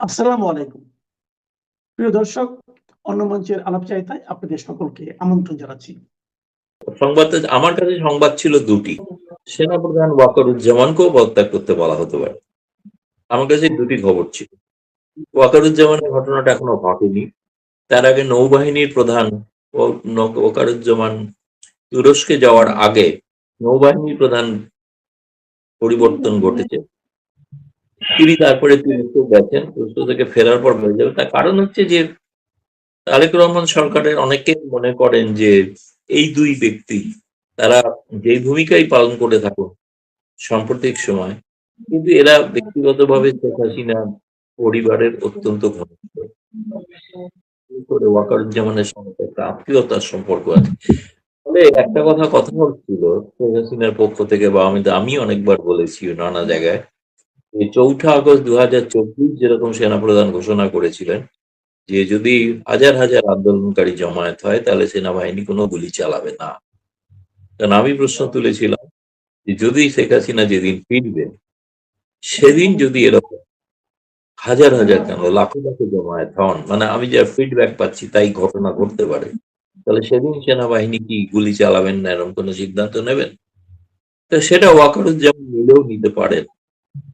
আসসালামু আলাইকুম। প্রিয় দর্শক, অন্য মঞ্চের আলাপচারিতায় আপনাদের সকলকে আমন্ত্রণ জানাচ্ছি। আমার কাছে সংবাদ ছিল দুটি। সেনাপ্রধান ওয়াকারুজ্জামানকেও পদত্যাগ করতে বলা হতে পারে। আমার কাছে দুটি খবর ছিল। ওয়াকারুজ্জামানের ঘটনাটা এখনো ঘটেনি। তার আগে নৌবাহিনীর প্রধান ওয়াকারুজ্জামান তুরস্কে যাওয়ার আগে নৌবাহিনীর প্রধান পরিবর্তন ঘটেছে। তিনি তারপরে তুরস্ক গেছেন, তুরস্ক থেকে ফেরার পর হয়ে যাবে। তার কারণ হচ্ছে যে তারেক রহমান সরকারের অনেকে মনে করেন যে এই দুই ব্যক্তি তারা যে ভূমিকাই পালন করে থাকুন সাম্প্রতিক সময়, কিন্তু এরা ব্যক্তিগতভাবে শেখ হাসিনা পরিবারের অত্যন্ত ঘনিষ্ঠ। করে ওয়াকারুজ্জামানের সঙ্গে একটা আত্মীয়তার সম্পর্ক আছে। তবে একটা কথা হচ্ছিল শেখ হাসিনার পক্ষ থেকে, বা আমি অনেকবার বলেছি নানা জায়গায়, যে 4 আগস্ট 2024 যেরকম সেনাপ্রধান ঘোষণা করেছিলেন যে যদি হাজার হাজার আন্দোলনকারী জমায়েত হয় তাহলে সেনাবাহিনী কোনো গুলি চালাবে না। কারণ আমি প্রশ্ন তুলেছিলাম যে যদি শেখ হাসিনা যেদিন ফিরবেন সেদিন যদি এরকম হাজার হাজার কেন লাখো লাখো জমায়েত হন, মানে আমি যা ফিডব্যাক পাচ্ছি তাই ঘটনা ঘটতে পারে, তাহলে সেদিন সেনাবাহিনী কি গুলি চালাবেন না এরকম কোনো সিদ্ধান্ত নেবেন? তো সেটা ওয়াকারুজ্জামান নিলেও নিতে পারেন।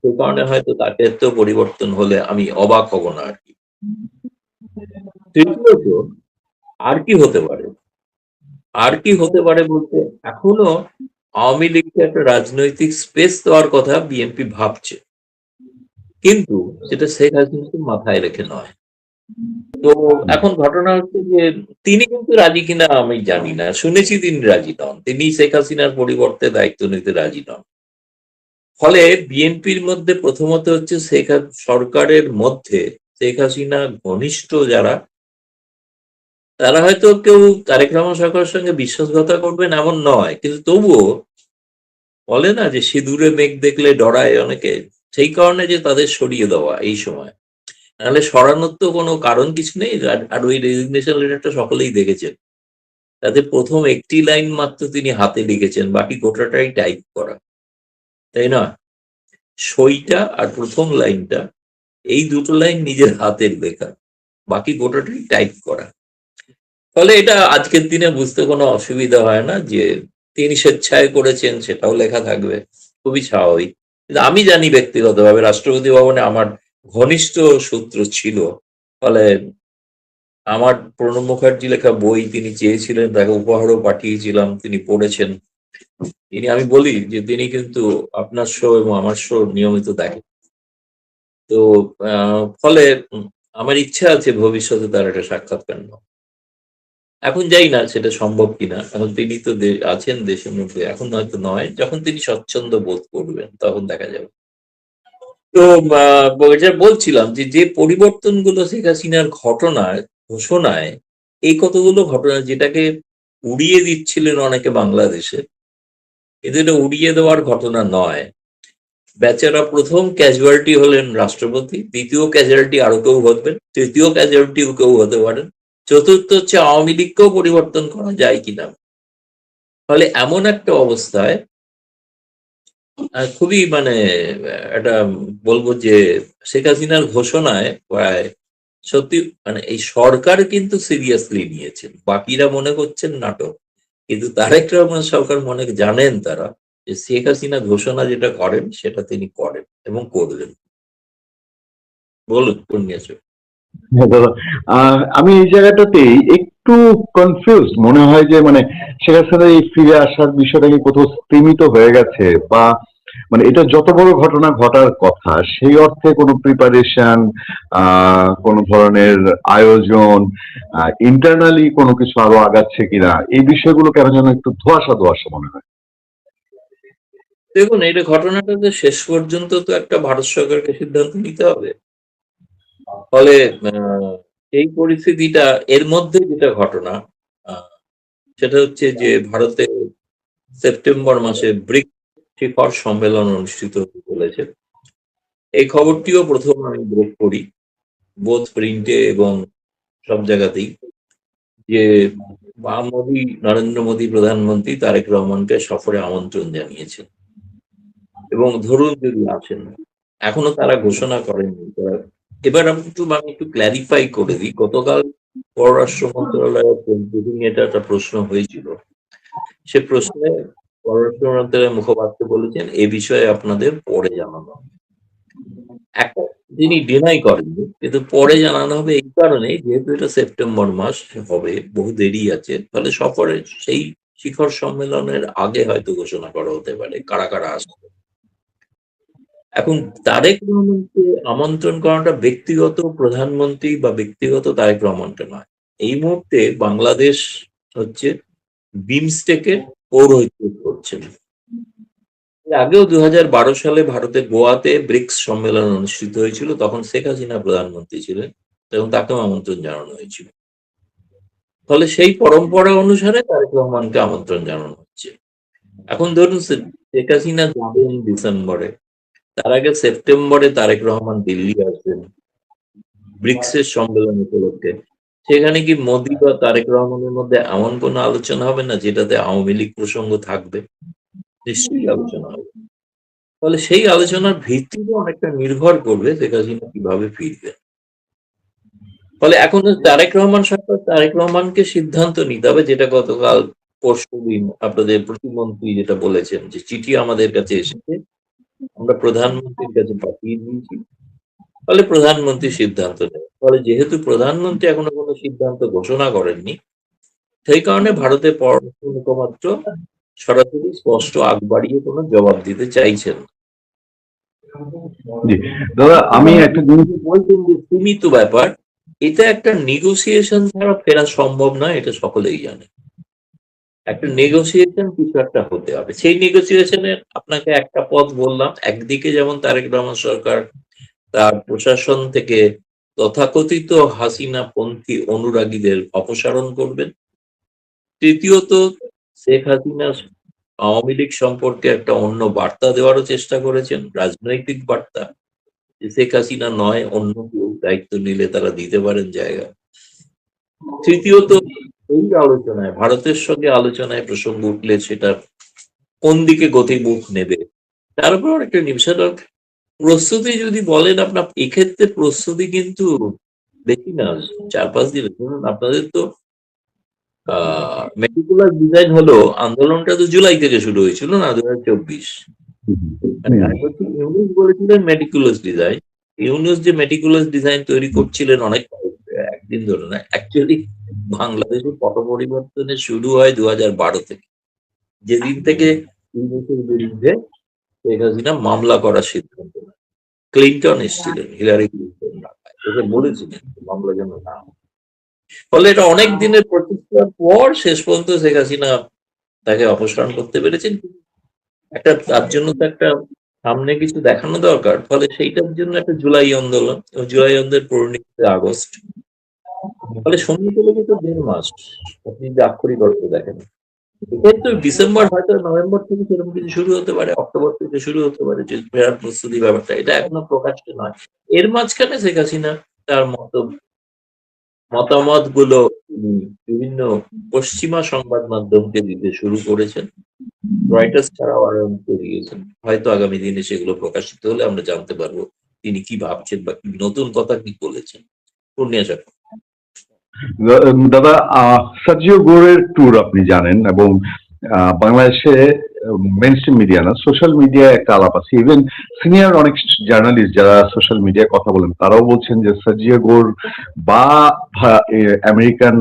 সে কারণে হয়তো তার ক্ষেত্রেও পরিবর্তন হলে আমি অবাক হব না আর কি। তৃতীয়ত, আর কি হতে পারে? আর কি হতে পারে বলতে, এখনো আওয়ামী লীগকে একটা রাজনৈতিক স্পেস দেওয়ার কথা বিএনপি ভাবছে, কিন্তু সেটা শেখ হাসিনাকে মাথায় রেখে নয়। তো এখন ঘটনা হচ্ছে যে তিনি কিন্তু রাজি কিনা আমি জানি না, শুনেছি তিনি রাজি নন, তিনি শেখ হাসিনার পরিবর্তে দায়িত্ব নিতে রাজি নন। ফলে বিএনপির মধ্যে প্রথমত হচ্ছে সরকারের মধ্যে শেখ হাসিনা ঘনিষ্ঠ যারা, তারা হয়তো কেউ তারেক রহমান সরকারের সঙ্গে বিশ্বাসঘাতকতা করবেন এমন নয়, কিন্তু তবুও বলে না যে সিঁদুরে মেঘ দেখলে ডরায় অনেকে, সেই কারণে যে তাদের সরিয়ে দেওয়া এই সময়। নাহলে সরানোর তো কোনো কারণ কিছু নেই। আর ওই রেজিগনেশন লেটারটা সকলেই দেখেছেন, তাতে প্রথম একটি লাইন মাত্র তিনি হাতে লিখেছেন, বাকি গোটাটাই টাইপ করা, তাই না? সইটা আর প্রথম লাইনটা, এই দুটো লাইন নিজের হাতের লেখা, বাকি গোটাটাই টাইপ করা। ফলে এটা আজকের দিনে বুঝতে কোনো অসুবিধা হয় না যে তিনি স্বেচ্ছায় করেছেন, সেটাও লেখা থাকবে, খুবই স্বাভাবিক। কিন্তু আমি জানি ব্যক্তিগতভাবে রাষ্ট্রপতি ভবনে আমার ঘনিষ্ঠ সূত্র ছিল, ফলে আমার প্রণব মুখার্জি লেখা বই তিনি চেয়েছিলেন, তাকে উপহারও পাঠিয়েছিলাম, তিনি পড়েছেন। আমি বলি যে তিনি কিন্তু আপনার শো এবং আমার শো নিয়মিত দেখেন। তো ফলে আমার ইচ্ছা আছে ভবিষ্যতে তার একটা সাক্ষাৎকার নেওয়া। এখন যাই না সেটা সম্ভব কিনা, এখন তিনি তো আছেন দেশের মধ্যে, এখন হয়তো নয়, যখন তিনি স্বচ্ছন্দ বোধ করবেন তখন দেখা যাবে। তো যেটা বলছিলাম যে যে পরিবর্তনগুলো শেখ হাসিনার ঘোষণায়, এই কতগুলো ঘটনা যেটাকে উড়িয়ে দিচ্ছিলেন অনেকে বাংলাদেশে, কিন্তু এটা উড়িয়ে দেওয়ার ঘটনা নয়। বেচারা প্রথম ক্যাজুয়ালিটি হলেন রাষ্ট্রপতি, দ্বিতীয় ক্যাজুয়ালিটি আরো কেউ হবেন, তৃতীয় ক্যাজুয়ালিটিও কেউ হতে পারেন, চতুর্থ হচ্ছে আওয়ামী লীগকেও পরিবর্তন করা যায় কিনা। ফলে এমন একটা অবস্থায় খুবই মানে একটা বলবো যে শেখ হাসিনার ঘোষণায় প্রায় সত্যি মানে এই সরকার কিন্তু সিরিয়াসলি নিয়েছেন, বাকিরা মনে করছেন নাটক, কিন্তু তারেক রহমান সরকার জানেন তারা যে শেখ হাসিনা ঘোষণা যেটা করেন সেটা তিনি করেন এবং করবেন। বলুন কোন নিয়ে আছে? হ্যাঁ দাদা, আমি এই জায়গাটাতেই একটু কনফিউজ মনে হয় যে মানে শেখ হাসিনা এই ফিরে আসার বিষয়টা কি কোথাও সীমিত হয়ে গেছে, বা মানে এটা যত বড় ঘটনা ঘটার কথা সেই অর্থে কোনো প্রিপারেশন, কোনো ধরনের আয়োজন, ইন্টারনালি কোনো কিছু আরো আগাচ্ছে কিনা, এই বিষয়গুলো কেন যেন একটু ধোঁয়াশা ধোঁয়াশা মনে হয়। দেখুন, এটা ঘটনাটা তো শেষ পর্যন্ত তো একটা ভারত সরকারকে সিদ্ধান্ত নিতে হবে। ফলে এই পরিস্থিতিটা, এর মধ্যে যেটা ঘটনা সেটা হচ্ছে যে ভারতে সেপ্টেম্বর মাসে ব্রিক্স শিখর সম্মেলন অনুষ্ঠিত হতে চলেছে। এই খবরটিও প্রথম আমি ব্রেক করি বোধ প্রিন্টে এবং সব জায়গাতেই, যে নরেন্দ্র মোদী প্রধানমন্ত্রী তারেক রহমানকে সফরে আমন্ত্রণ জানিয়েছেন, এবং ধরুন যদি আসেন, এখনো তারা ঘোষণা করেননি, তারা এবার আমি একটু ক্ল্যারিফাই করে দিই। গতকাল পররাষ্ট্র মন্ত্রণালয়ের ব্রিফিং এটা একটা প্রশ্ন হয়েছিল। সে প্রশ্নে পররাষ্ট্র মন্ত্রণালয়ের মুখপাত্র বলেছেন এ বিষয়ে আপনাদের পরে জানানো হবে। একটা তিনি ডিনাই করেননি, কিন্তু পরে জানানো হবে এই কারণে যেহেতু এটা সেপ্টেম্বর মাস হবে, বহু দেরি আছে, ফলে সফরে সেই শিখর সম্মেলনের আগে হয়তো ঘোষণা করা হতে পারে কারা কারা আসবে। এখন তারেক রহমানকে আমন্ত্রণ করাটা ব্যক্তিগত প্রধানমন্ত্রী বা ব্যক্তিগত তারেক রহমানকে নয়। এই মুহূর্তে বাংলাদেশ হচ্ছে বিমস্টেকের পৌরোহিত্য করছেন। এর আগেও 2012 সালে ভারতের গোয়াতে ব্রিক্স সম্মেলন অনুষ্ঠিত হয়েছিল, তখন শেখ হাসিনা প্রধানমন্ত্রী ছিলেন এবং তাকেও আমন্ত্রণ জানানো হয়েছিল। ফলে সেই পরম্পরা অনুসারে তারেক রহমানকে আমন্ত্রণ জানানো হচ্ছে। এখন ধরুন শেখ হাসিনা যাবেন ডিসেম্বরে, তার আগে সেপ্টেম্বরে তারেক রহমান দিল্লি আসবেন ব্রিক্সের সম্মেলন উপলক্ষে। সেখানে কি মোদী বা তারেক রহমানের মধ্যে এমন কোনো আলোচনা হবে না যেটাতে আওয়ামী লীগ প্রসঙ্গ থাকবে? নিশ্চয়ই আলোচনা হবে। ফলে সেই আলোচনার ভিত্তিতে অনেকটা নির্ভর করবে শেখ হাসিনা কিভাবে ফিরবে। ফলে এখন তারেক রহমান সরকার তারেক রহমানকে সিদ্ধান্ত নিতে হবে, যেটা গতকাল পরশুদিন আপনাদের প্রতিমন্ত্রী যেটা বলেছেন যে চিঠি আমাদের কাছে এসেছে, আমরা প্রধানমন্ত্রীর কাছে পাঠিয়ে দিয়েছি, ফলে প্রধানমন্ত্রী সিদ্ধান্ত নেবে। ফলে যেহেতু প্রধানমন্ত্রী এখনো কোনো সিদ্ধান্ত ঘোষণা করেননি, সেই কারণে ভারতের পররাষ্ট্র মুখপাত্র সরাসরি স্পষ্ট আগ বাড়িয়ে কোনো জবাব দিতে চাইছেন না। জি দাদা, আমি একটা জিনিস বলছেন যে সীমিত ব্যাপার, এটা একটা নেগোসিয়েশন ছাড়া ফেরা সম্ভব নয়, এটা সকলেই জানে। একটা নেগোসিয়েশন কিছু একটা হতে হবে। সেই নেগোসিয়েশনের আপনাকে একটা পথ বললাম, একদিকে যেমন তারেক রহমান সরকার তার প্রশাসন থেকে তথাকথিত হাসিনা পন্থী অনুরাগীদের অপসারণ করবেন। তৃতীয়ত শেখ হাসিনা আওয়ামী লীগ সম্পর্কে একটা অন্য বার্তা দেওয়ারও চেষ্টা করেছেন, রাজনৈতিক বার্তা, যে শেখ হাসিনা নয় অন্য কেউ দায়িত্ব নিলে তারা দিতে পারেন জায়গা। তৃতীয়ত এই আলোচনায় ভারতের সঙ্গে আলোচনায় প্রসঙ্গ উঠলে সেটা কোন দিকে গতিমুখ নেবে তার উপর একটা নির্ভর। প্রস্তুতি যদি বলেন আপনার, এক্ষেত্রে প্রস্তুতি কিন্তু বেশি না, 4-5 দিন। ধরুন আপনাদের তো মেটিকুলার ডিজাইন হলো, আন্দোলনটা তো জুলাই থেকে শুরু হয়েছিল না 2024। ইউনুস বলেছিলেন মেটিকুলাস ডিজাইন। ইউনুস যে মেটিকুলাস ডিজাইন তৈরি করছিলেন অনেক একদিন ধরে না, অ্যাকচুয়ালি বাংলাদেশের পট পরিবর্তনের শুরু হয় 2012 থেকে, যেদিন থেকে ইউনুসের বিরুদ্ধে শেখ হাসিনা মামলা করার সিদ্ধান্ত নেয়। ক্লিন্টন এসেছিলেন, হিলারি ক্লিন্টন ওকে বলেছিলেন মামলা যেন না হয়। ফলে এটা অনেক দিনের প্রচেষ্টার পর শেষ পর্যন্ত শেখ হাসিনা তাকে অপসারণ করতে পেরেছেন। একটা তার জন্য তো একটা সামনে কিছু দেখানো দরকার, ফলে সেইটার জন্য একটা জুলাই আন্দোলন, জুলাই আন্দোলনের পরিণতিতে আগস্ট, ফলে সময় চলে যেত 1.5 মাস। আপনি যদি আক্ষরিক অর্থ দেখেন, এক্ষেত্রে ডিসেম্বর হয়তো নভেম্বর থেকে সেরকম কিছু শুরু হতে পারে, অক্টোবর থেকে শুরু হতে পারে যে ফেরার প্রস্তুতি ব্যাপারটা, এটা এখনো প্রকাশ্যে নয়। এর মাঝখানে শেখ হাসিনা তার মতামত গুলো বিভিন্ন পশ্চিমা সংবাদ মাধ্যমকে দিতে শুরু করেছেন। রয়টার্স ছাড়াও আরো দিয়েছেন। হয়তো আগামী দিনে সেগুলো প্রকাশিত হলে আমরা জানতে পারবো তিনি কি ভাবছেন বা কি নতুন কথা কি বলেছেন। পূর্ণিয়া স্যার। দাদা, সার্জিও গোরের ট্যুর আপনি জানেন, এবং বাংলাদেশে মেইনস্ট্রিম মিডিয়া না, সোশ্যাল মিডিয়ায় একটা আলাপ আছে। ইভেন সিনিয়র অনেক জার্নালিস্ট যারা সোশ্যাল মিডিয়ায় কথা বলেন তারাও বলছেন যে সার্জিও গোর বা আমেরিকান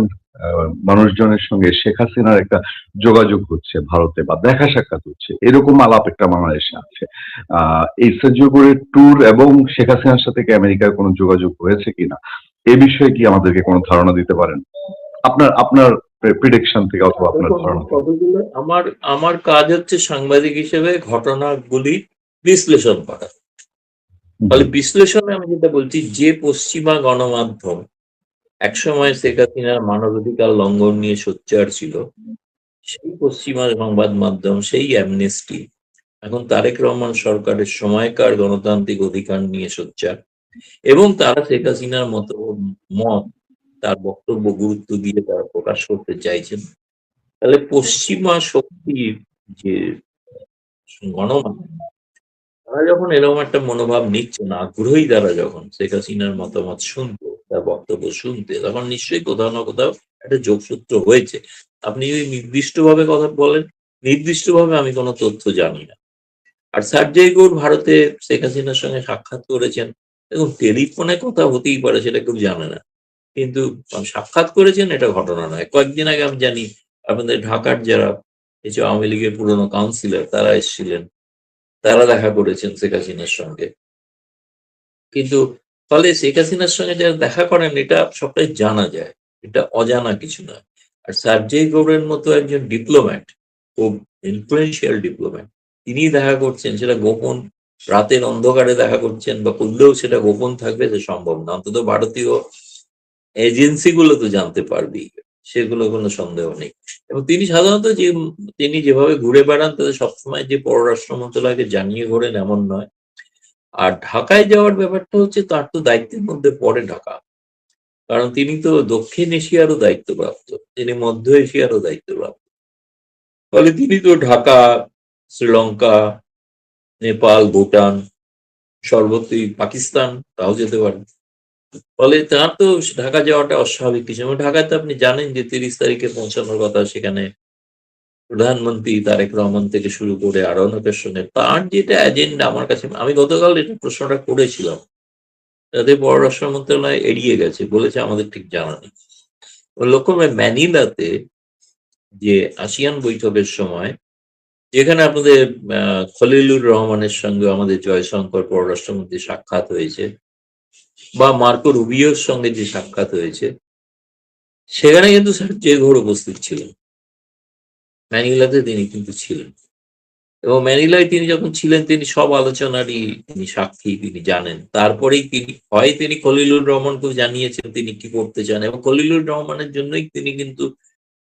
মানুষজনের সঙ্গে শেখ হাসিনার একটা যোগাযোগ হচ্ছে ভারতে, বা দেখা সাক্ষাৎ হচ্ছে, এরকম আলাপ একটা বাংলাদেশে আছে। এই সার্জিও গোরের ট্যুর এবং শেখ হাসিনার সাথে কি আমেরিকার কোনো যোগাযোগ হয়েছে কিনা, এ বিষয়ে কি আমাদেরকে কোনো ধারণা দিতে পারেন আপনার প্রেডিকশন থেকে, অথবা আপনার ধারণা? আমার কাজ হচ্ছে সাংবাদিক হিসেবে ঘটনাগুলি বিশ্লেষণ করা। ফলে বিশ্লেষণে আমি যেটা বলছি, যে পশ্চিমা গণমাধ্যম একসময় শেখ হাসিনার মানবাধিকার লঙ্ঘন নিয়ে সোচ্চার ছিল, সেই পশ্চিমা সংবাদ মাধ্যম, সেই অ্যামনেস্টি এখন তারেক রহমান সরকারের সময়কার গণতান্ত্রিক অধিকার নিয়ে সোচ্চার, এবং তারা শেখ হাসিনার মত তার বক্তব্য গুরুত্ব দিয়ে তারা প্রকাশ করতে চাইছেন। তাহলে পশ্চিমা শক্তির যে গণমাধ্যম, তারা যখন এরকম একটা মনোভাব নিচ্ছে না, আগ্রহী তারা যখন শেখ হাসিনার মতামত শুনতে, তার বক্তব্য শুনতে, তখন নিশ্চয়ই কোথাও না কোথাও একটা যোগসূত্র হয়েছে। আপনি যদি নির্দিষ্টভাবে কথা বলেন, নির্দিষ্টভাবে আমি কোনো তথ্য জানি না। আর সার্জেই গৌর ভারতে শেখ হাসিনার সঙ্গে সাক্ষাৎ করেছেন। দেখুন, টেলিফোনে কথা হতেই পারে, সেটা কেউ জানে না। কিন্তু সাক্ষাৎ করেছেন এটা ঘটনা নয়। কয়েকদিন আগে আমি জানি আপনাদের ঢাকার যারা এই যে আওয়ামী লীগের পুরনো কাউন্সিলর তারা এসেছিলেন, তারা দেখা করেছেন শেখ হাসিনার সঙ্গে। কিন্তু ফলে শেখ হাসিনার সঙ্গে যারা দেখা করেন এটা সবটাই জানা যায়। এটা অজানা কিছু নয়। আর সার্জেই গৌড়ের মতো একজন ডিপ্লোম্যাট, খুব ইনফ্লুয়েন্সিয়াল ডিপ্লোম্যাট, তিনি দেখা করছেন সেটা গোপন, রাতের অন্ধকারে দেখা করছেন বা করলেও সেটা গোপন থাকবে, যে সম্ভব না। অন্তত ভারতীয় এজেন্সি গুলো তো জানতে পারবেই, সেগুলো কোনো সন্দেহ নেই। এবং তিনি সাধারণত তিনি যেভাবে ঘুরে বেড়ান তাদের সবসময় যে পররাষ্ট্র মন্ত্রণালয়কে জানিয়ে ঘোরেন এমন নয়। আর ঢাকায় যাওয়ার ব্যাপারটা হচ্ছে তার তো দায়িত্বের মধ্যে পড়ে ঢাকা, কারণ তিনি তো দক্ষিণ এশিয়ারও দায়িত্বপ্রাপ্ত, তিনি মধ্য এশিয়ারও দায়িত্বপ্রাপ্ত। ফলে তিনি তো ঢাকা, শ্রীলঙ্কা, নেপাল, ভুটান, সর্বত্রই পাকিস্তান, তাও যেতে পারেন। ফলে তার তো ঢাকা যাওয়াটা অস্বাভাবিক কিছু। এবং ঢাকায় তো আপনি জানেন যে 30 তারিখে পৌঁছানোর কথা, সেখানে প্রধানমন্ত্রী তারেক রহমান থেকে শুরু করে আরো অনেকের সঙ্গে তার যেটা এজেন্ডা, আমার কাছে, আমি গতকাল এটা প্রশ্নটা করেছিলাম, তাদের পররাষ্ট্র মন্ত্রণালয় এড়িয়ে গেছে, বলেছে আমাদের ঠিক জানা নেই। লক্ষ্য করে ম্যানিলাতে যে আসিয়ান বৈঠকের সময়, যেখানে আপনাদের খলিলুর রহমানের সঙ্গে আমাদের জয়শঙ্কর পররাষ্ট্রমন্ত্রী সাক্ষাৎ হয়েছে, বা মার্কো রুবিওর সঙ্গে যে সাক্ষাৎ হয়েছে, সেখানে কিন্তু সার্জেই ঘোর উপস্থিত ছিলেন। ম্যানিলাতে তিনি কিন্তু ছিলেন, এবং ম্যানিলায় তিনি যখন ছিলেন তিনি সব আলোচনারই তিনি সাক্ষী, তিনি জানেন। তারপরেই তিনি খলিলুর রহমানকেও জানিয়েছেন তিনি কি করতে চান, এবং খলিলুর রহমানের জন্যই তিনি কিন্তু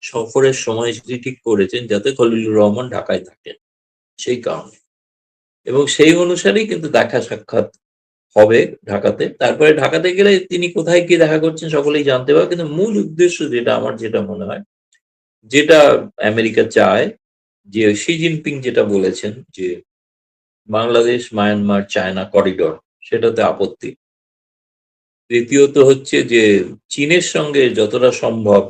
সফরের সময়সূচি ঠিক করেছেন, যাতে খলিলুর রহমান ঢাকায় থাকেন, সেই কারণে। এবং সেই অনুসারেই কিন্তু দেখা সাক্ষাৎ হবে ঢাকাতে। তারপরে ঢাকাতে গেলে তিনি কোথায় গিয়ে দেখা করছেন সকলেই জানতে পারবে। কিন্তু মূল উদ্দেশ্য যেটা, আমার যেটা মনে হয়, যেটা আমেরিকা চায়, যে শি জিনপিং যেটা বলেছেন যে বাংলাদেশ, মায়ানমার, চায়না করিডোর, সেটাতে আপত্তি। দ্বিতীয়ত হচ্ছে যে চীনের সঙ্গে যতটা সম্ভব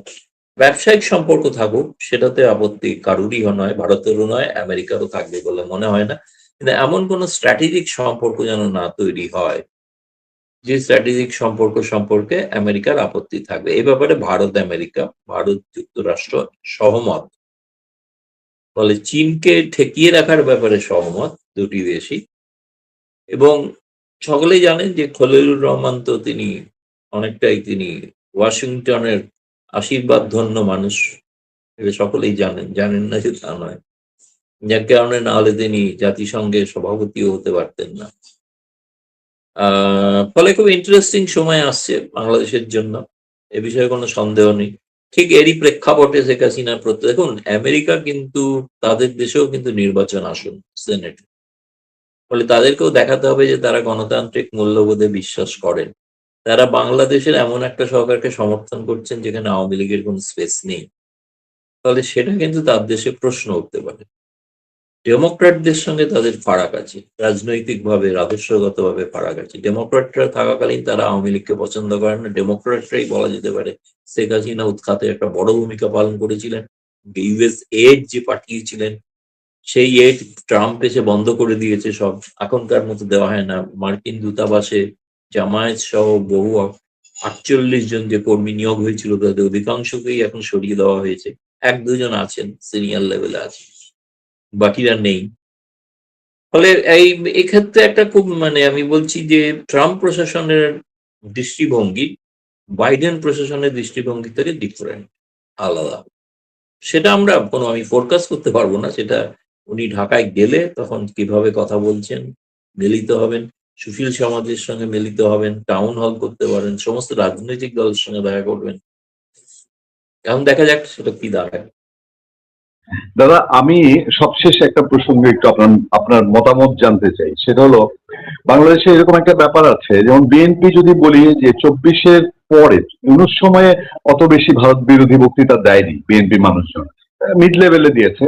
ব্যবসায়িক সম্পর্ক থাকুক, সেটাতে আপত্তি কারুরই নয়, ভারতেরও নয়, আমেরিকারও থাকবে বলে মনে হয় না। কিন্তু এমন কোনো স্ট্র্যাটেজিক সম্পর্ক যেন না তৈরি হয়, যে স্ট্র্যাটেজিক সম্পর্ক সম্পর্কে আমেরিকার আপত্তি থাকবে। এই ব্যাপারে ভারত যুক্তরাষ্ট্র সহমত। ফলে চীনকে ঠেকিয়ে রাখার ব্যাপারে সহমত দুটি দেশই। এবং সকলেই জানেন যে খলিলুর রহমান তো তিনি অনেকটাই তিনি ওয়াশিংটনের আশীর্বাদ ধন্য মানুষ, এটা সকলেই জানেন, জানেন না যে তা নয়। যার কারণে না হলে তিনি জাতিসংঘের সভাপতিও হতে পারতেন না। ফলে খুব ইন্টারেস্টিং সময় আসছে বাংলাদেশের জন্য, এ বিষয়ে কোনো সন্দেহ নেই। ঠিক এরই প্রেক্ষাপটে শেখ হাসিনার প্রতি, দেখুন আমেরিকা কিন্তু তাদের দেশেও কিন্তু নির্বাচন আসুন সেনেট, ফলে তাদেরকেও দেখাতে হবে যে তারা গণতান্ত্রিক মূল্যবোধে বিশ্বাস করেন। তারা বাংলাদেশের এমন একটা সরকারকে সমর্থন করছেন যেখানে আওয়ামী লীগের কোনো স্পেস নেই। ফলে সেটা কিন্তু তার দেশে প্রশ্ন উঠতে পারে। ডেমোক্র্যাটদের সঙ্গে তাদের ফারাক আছে, রাজনৈতিকভাবে, আদর্শগতভাবে ফারাক আছে। ডেমোক্র্যাটরা থাকাকালীন তারা আওয়ামী লীগকে পছন্দ করেন না। ডেমোক্র্যাটরাই বলা যেতে পারে শেখ হাসিনা উৎখাতে একটা বড় ভূমিকা পালন করেছিলেন। ইউএস এইড যে পাঠিয়েছিলেন, সেই এইড ট্রাম্প এসে বন্ধ করে দিয়েছে সব, এখনকার মতো দেওয়া হয় না। মার্কিন দূতাবাসে জামায়াত সহ বহু 48 জন যে কর্মী নিয়োগ হয়েছিল তাদের অধিকাংশকেই এখন সরিয়ে দেওয়া হয়েছে। 1-2 জন আছেন, সিনিয়র লেভেলে আছে, বাকিরা নেই। ফলে এক্ষেত্রে একটা খুব, আমি বলছি যে ট্রাম্প প্রশাসনের দৃষ্টিভঙ্গি বাইডেন প্রশাসনের দৃষ্টিভঙ্গি থেকে ডিফারেন্ট, আলাদা। সেটা আমি ফোরকাস্ট করতে পারবো না। সেটা উনি ঢাকায় গেলে তখন কিভাবে কথা বলছেন, মিলিত হবেন, সুশীল সমাজের সঙ্গে মিলিত হবেন, টাউন হল করতে পারেন, সমস্ত রাজনৈতিক দলের সঙ্গে দেখা করবেন। এখন দেখা যাক সেটা কি দাঁড়ায়। দাদা, আমি সবশেষ একটা প্রসঙ্গে একটু আপনার মতামত জানতে চাই। সেটা হলো, বাংলাদেশে এরকম একটা ব্যাপার আছে, যেমন বিএনপি যদি বলি যে 24-এর পরে 19 সময়ে অত বেশি ভারত বিরোধী বক্তৃতা দেয়নি বিএনপি মানুষজন, মিড লেভেলে দিয়েছে।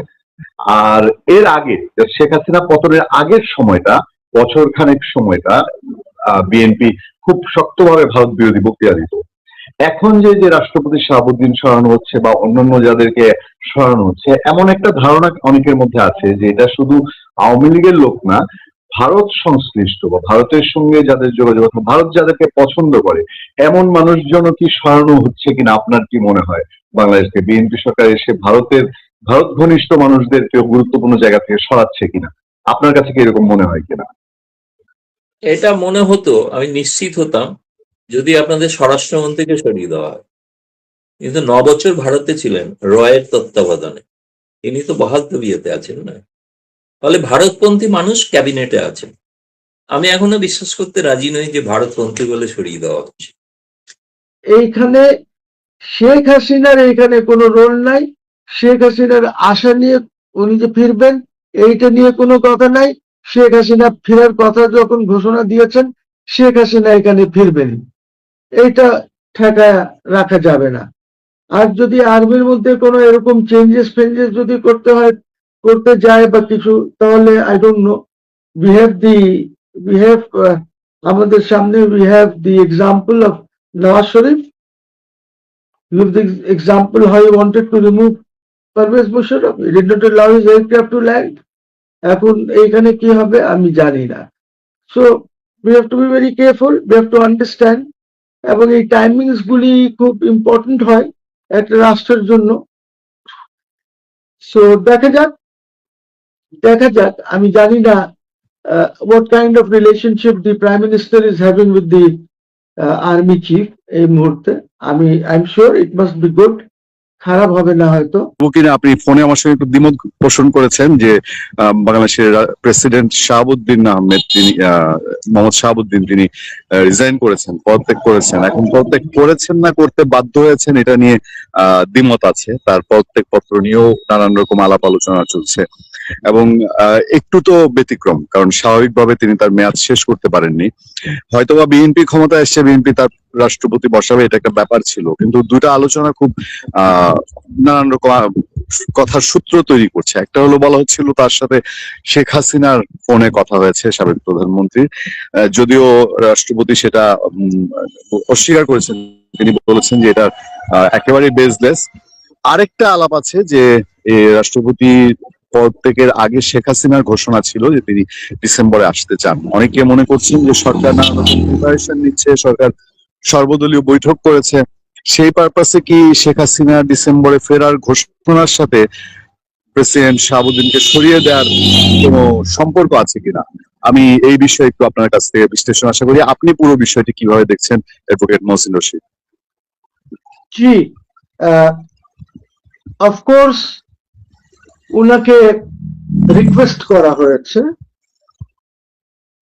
আর এর আগে শেখ হাসিনা পতনের আগের সময়টা বছর খানেক সময়টা বিএনপি খুব শক্তভাবে ভারত বিরোধী বক্তৃতা দিত। এখন যে যে রাষ্ট্রপতি শাহাবুদ্দিন সরানো হচ্ছে বা অন্যান্য যাদেরকে সরানো হচ্ছে, এমন একটা ধারণা অনেকের মধ্যে আছে যে এটা শুধু আওয়ামী লীগের লোক না, ভারত সংশ্লিষ্ট বা ভারতের সঙ্গে যাদের যোগাযোগ আছে, ভারত যাদেরকে পছন্দ করে এমন মানুষজন কি সরানো হচ্ছে কিনা আপনার কি মনে হয়? বাংলাদেশকে বিএনপি সরকার এসে ভারত ঘনিষ্ঠ মানুষদেরকে গুরুত্বপূর্ণ জায়গা থেকে সরাচ্ছে কিনা, আপনার কাছে কি এরকম মনে হয় কিনা? এটা মনে হতো, আমি নিশ্চিত হতাম যদি আপনাদের স্বরাষ্ট্রমন্ত্রীকে সরিয়ে দেওয়া হয়। কিন্তু 9 বছর ভারতে ছিলেন রয়ের তত্ত্বাবধানে, তিনি তো বহাল তবিয়তে আছেন না, ফলে ভারতপন্থী মানুষ ক্যাবিনেটে আছেন। আমি এখনো বিশ্বাস করতে রাজি নই যে ভারতপন্থী বলে সরিয়ে দেওয়া হচ্ছে। এইখানে শেখ হাসিনার এইখানে কোনো রোল নাই। শেখ হাসিনার আশা নিয়ে উনি যে ফিরবেন এইটা নিয়ে কোনো কথা নাই। শেখ হাসিনা ফেরার কথা যখন ঘোষণা দিয়েছেন, শেখ হাসিনা এখানে ফিরবেন, এইটা ঠেকায় রাখা যাবে না। আর যদি আর্মির মধ্যে কোনো এরকম চেঞ্জেস যদি করতে যায় বা কিছু, তাহলে আই ডোন্ট নো, আমাদের সামনে we have the example of Nawaz Sharif. You have the example how he wanted to remove Pervez Musharraf. He did not allow his aircraft to land. এখন এইখানে কি হবে আমি জানি না। So we have to be very careful, we have to understand, এবং এই timings গুলি খুব ইম্পর্টেন্ট হয় একটা রাষ্ট্রের জন্য। সো দেখা যাক, আমি জানি না what kind of relationship the Prime Minister is having with the Army Chief এই মুহূর্তে। I'm sure it must be good, খারাপ হবে না হয়তো। কিনা আপনি ফোনে আমার সঙ্গে একটু দ্বিমত পোষণ করেছেন যে বাংলাদেশের প্রেসিডেন্ট শাহাবুদ্দিন আহমেদ, তিনি মোহাম্মদ শাহাবুদ্দিন, তিনি রিজাইন করেছেন, পদত্যাগ করেছেন। এখন পদত্যাগ করেছেন না করতে বাধ্য হয়েছেন এটা নিয়ে দ্বিমত আছে। তার পদত্যাগ পত্র নিয়েও নানান রকম আলাপ আলোচনা চলছে এবং একটু তো ব্যতিক্রম, কারণ স্বাভাবিকভাবে তিনি তার মেয়াদ শেষ করতে পারেননি। হয়তোবা বিএনপি ক্ষমতায় এসছে, বিএনপি তার রাষ্ট্রপতি বসাবে, এটা একটা ব্যাপার ছিল, কিন্তু দুইটা আলোচনা খুব নানান রকম কথার সূত্র তৈরি করছে। একটা হলো বলা হচ্ছিল তার সাথে শেখ হাসিনার ফোনে কথা হয়েছে, সাবেক প্রধানমন্ত্রী, যদিও রাষ্ট্রপতি সেটা অস্বীকার করেছেন। তিনি বলেছেন যে এটা একেবারে বেসলেস। আরেকটা আলাপ আছে যে রাষ্ট্রপতি পদত্যাগের আগে শেখ হাসিনার ঘোষণা ছিল যে তিনি ডিসেম্বরে আসতে চান। অনেকে মনে করছেন যে সরকার নানা রকম প্রিপারেশন নিচ্ছে, সরকার সর্বদলীয় বৈঠক করেছে, সেই পারপাসে কি শেখ হাসিনা ডিসেম্বরে ফেরার ঘোষণার সাথে প্রেসিডেন্ট শাহাবুদ্দিনকে সরিয়ে দেওয়ার কোনো সম্পর্ক আছে কিনা, আমি এই বিষয়ে একটু আপনার কাছ থেকে বিশ্লেষণ আশা করি। আপনি পুরো বিষয়টি কিভাবে দেখছেন অ্যাডভোকেট মহসিন রশিদ? জি, অফকোর্স উনাকে রিকোয়েস্ট করা হয়েছে।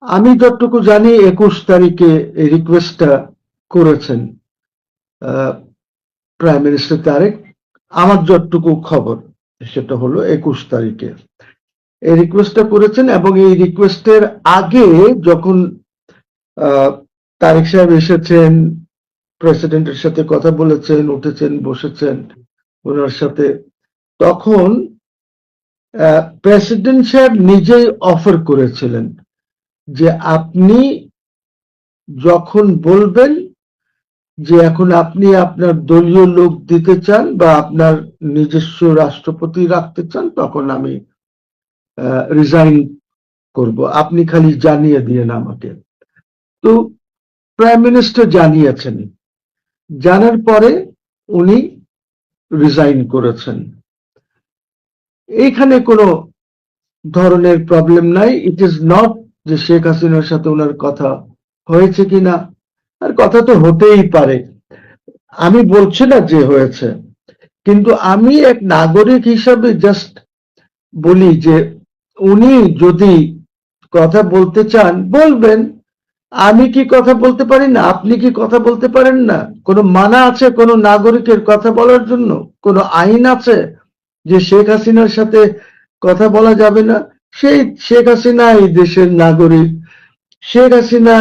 আমি যতটুকু জানি 21 তারিখে এই রিকোয়েস্টটা করেছেন প্রাইম মিনিস্টার তারেক। আমার যতটুকু খবর সেটা হলো 21 তারিখে এই রিকোয়েস্টটা করেছেন, এবং এই রিকোয়েস্টের আগে যখন তারেক সাহেব এসেছেন, প্রেসিডেন্টের সাথে কথা বলেছেন, উঠেছেন, বসেছেন ওনার সাথে, তখন প্রেসিডেন্ট সাহেব নিজেই অফার করেছিলেন যে আপনি যখন বলবেন যে এখন আপনি আপনার দলীয় লোক দিতে চান বা আপনার নিজস্ব রাষ্ট্রপতি রাখতে চান, তখন আমি রিজাইন করব, আপনি খালি জানিয়ে দিয়েন আমাকে। তো প্রাইম মিনিস্টার জানিয়েছেন, জানার পরে উনি রিজাইন করেছেন। এইখানে কোনো ধরনের প্রবলেম নাই। ইট ইজ নট যে শেখ হাসিনার সাথে ওনার কথা হয়েছে কিনা, আর কথা তো হতেই পারে, আমি বলছি না যে হয়েছে, কিন্তু আমি এক নাগরিক হিসাবে জাস্ট বলি যে উনি যদি কথা বলতে চান বলবেন। আমি কি কথা বলতে পারি না? আপনি কি কথা বলতে পারেন না? কোনো মানা আছে কোনো নাগরিকের কথা বলার জন্য? কোনো আইন আছে যে শেখ হাসিনার সাথে কথা বলা যাবে না? সেই শেখ হাসিনা এই দেশের নাগরিক। Sheikh Hasina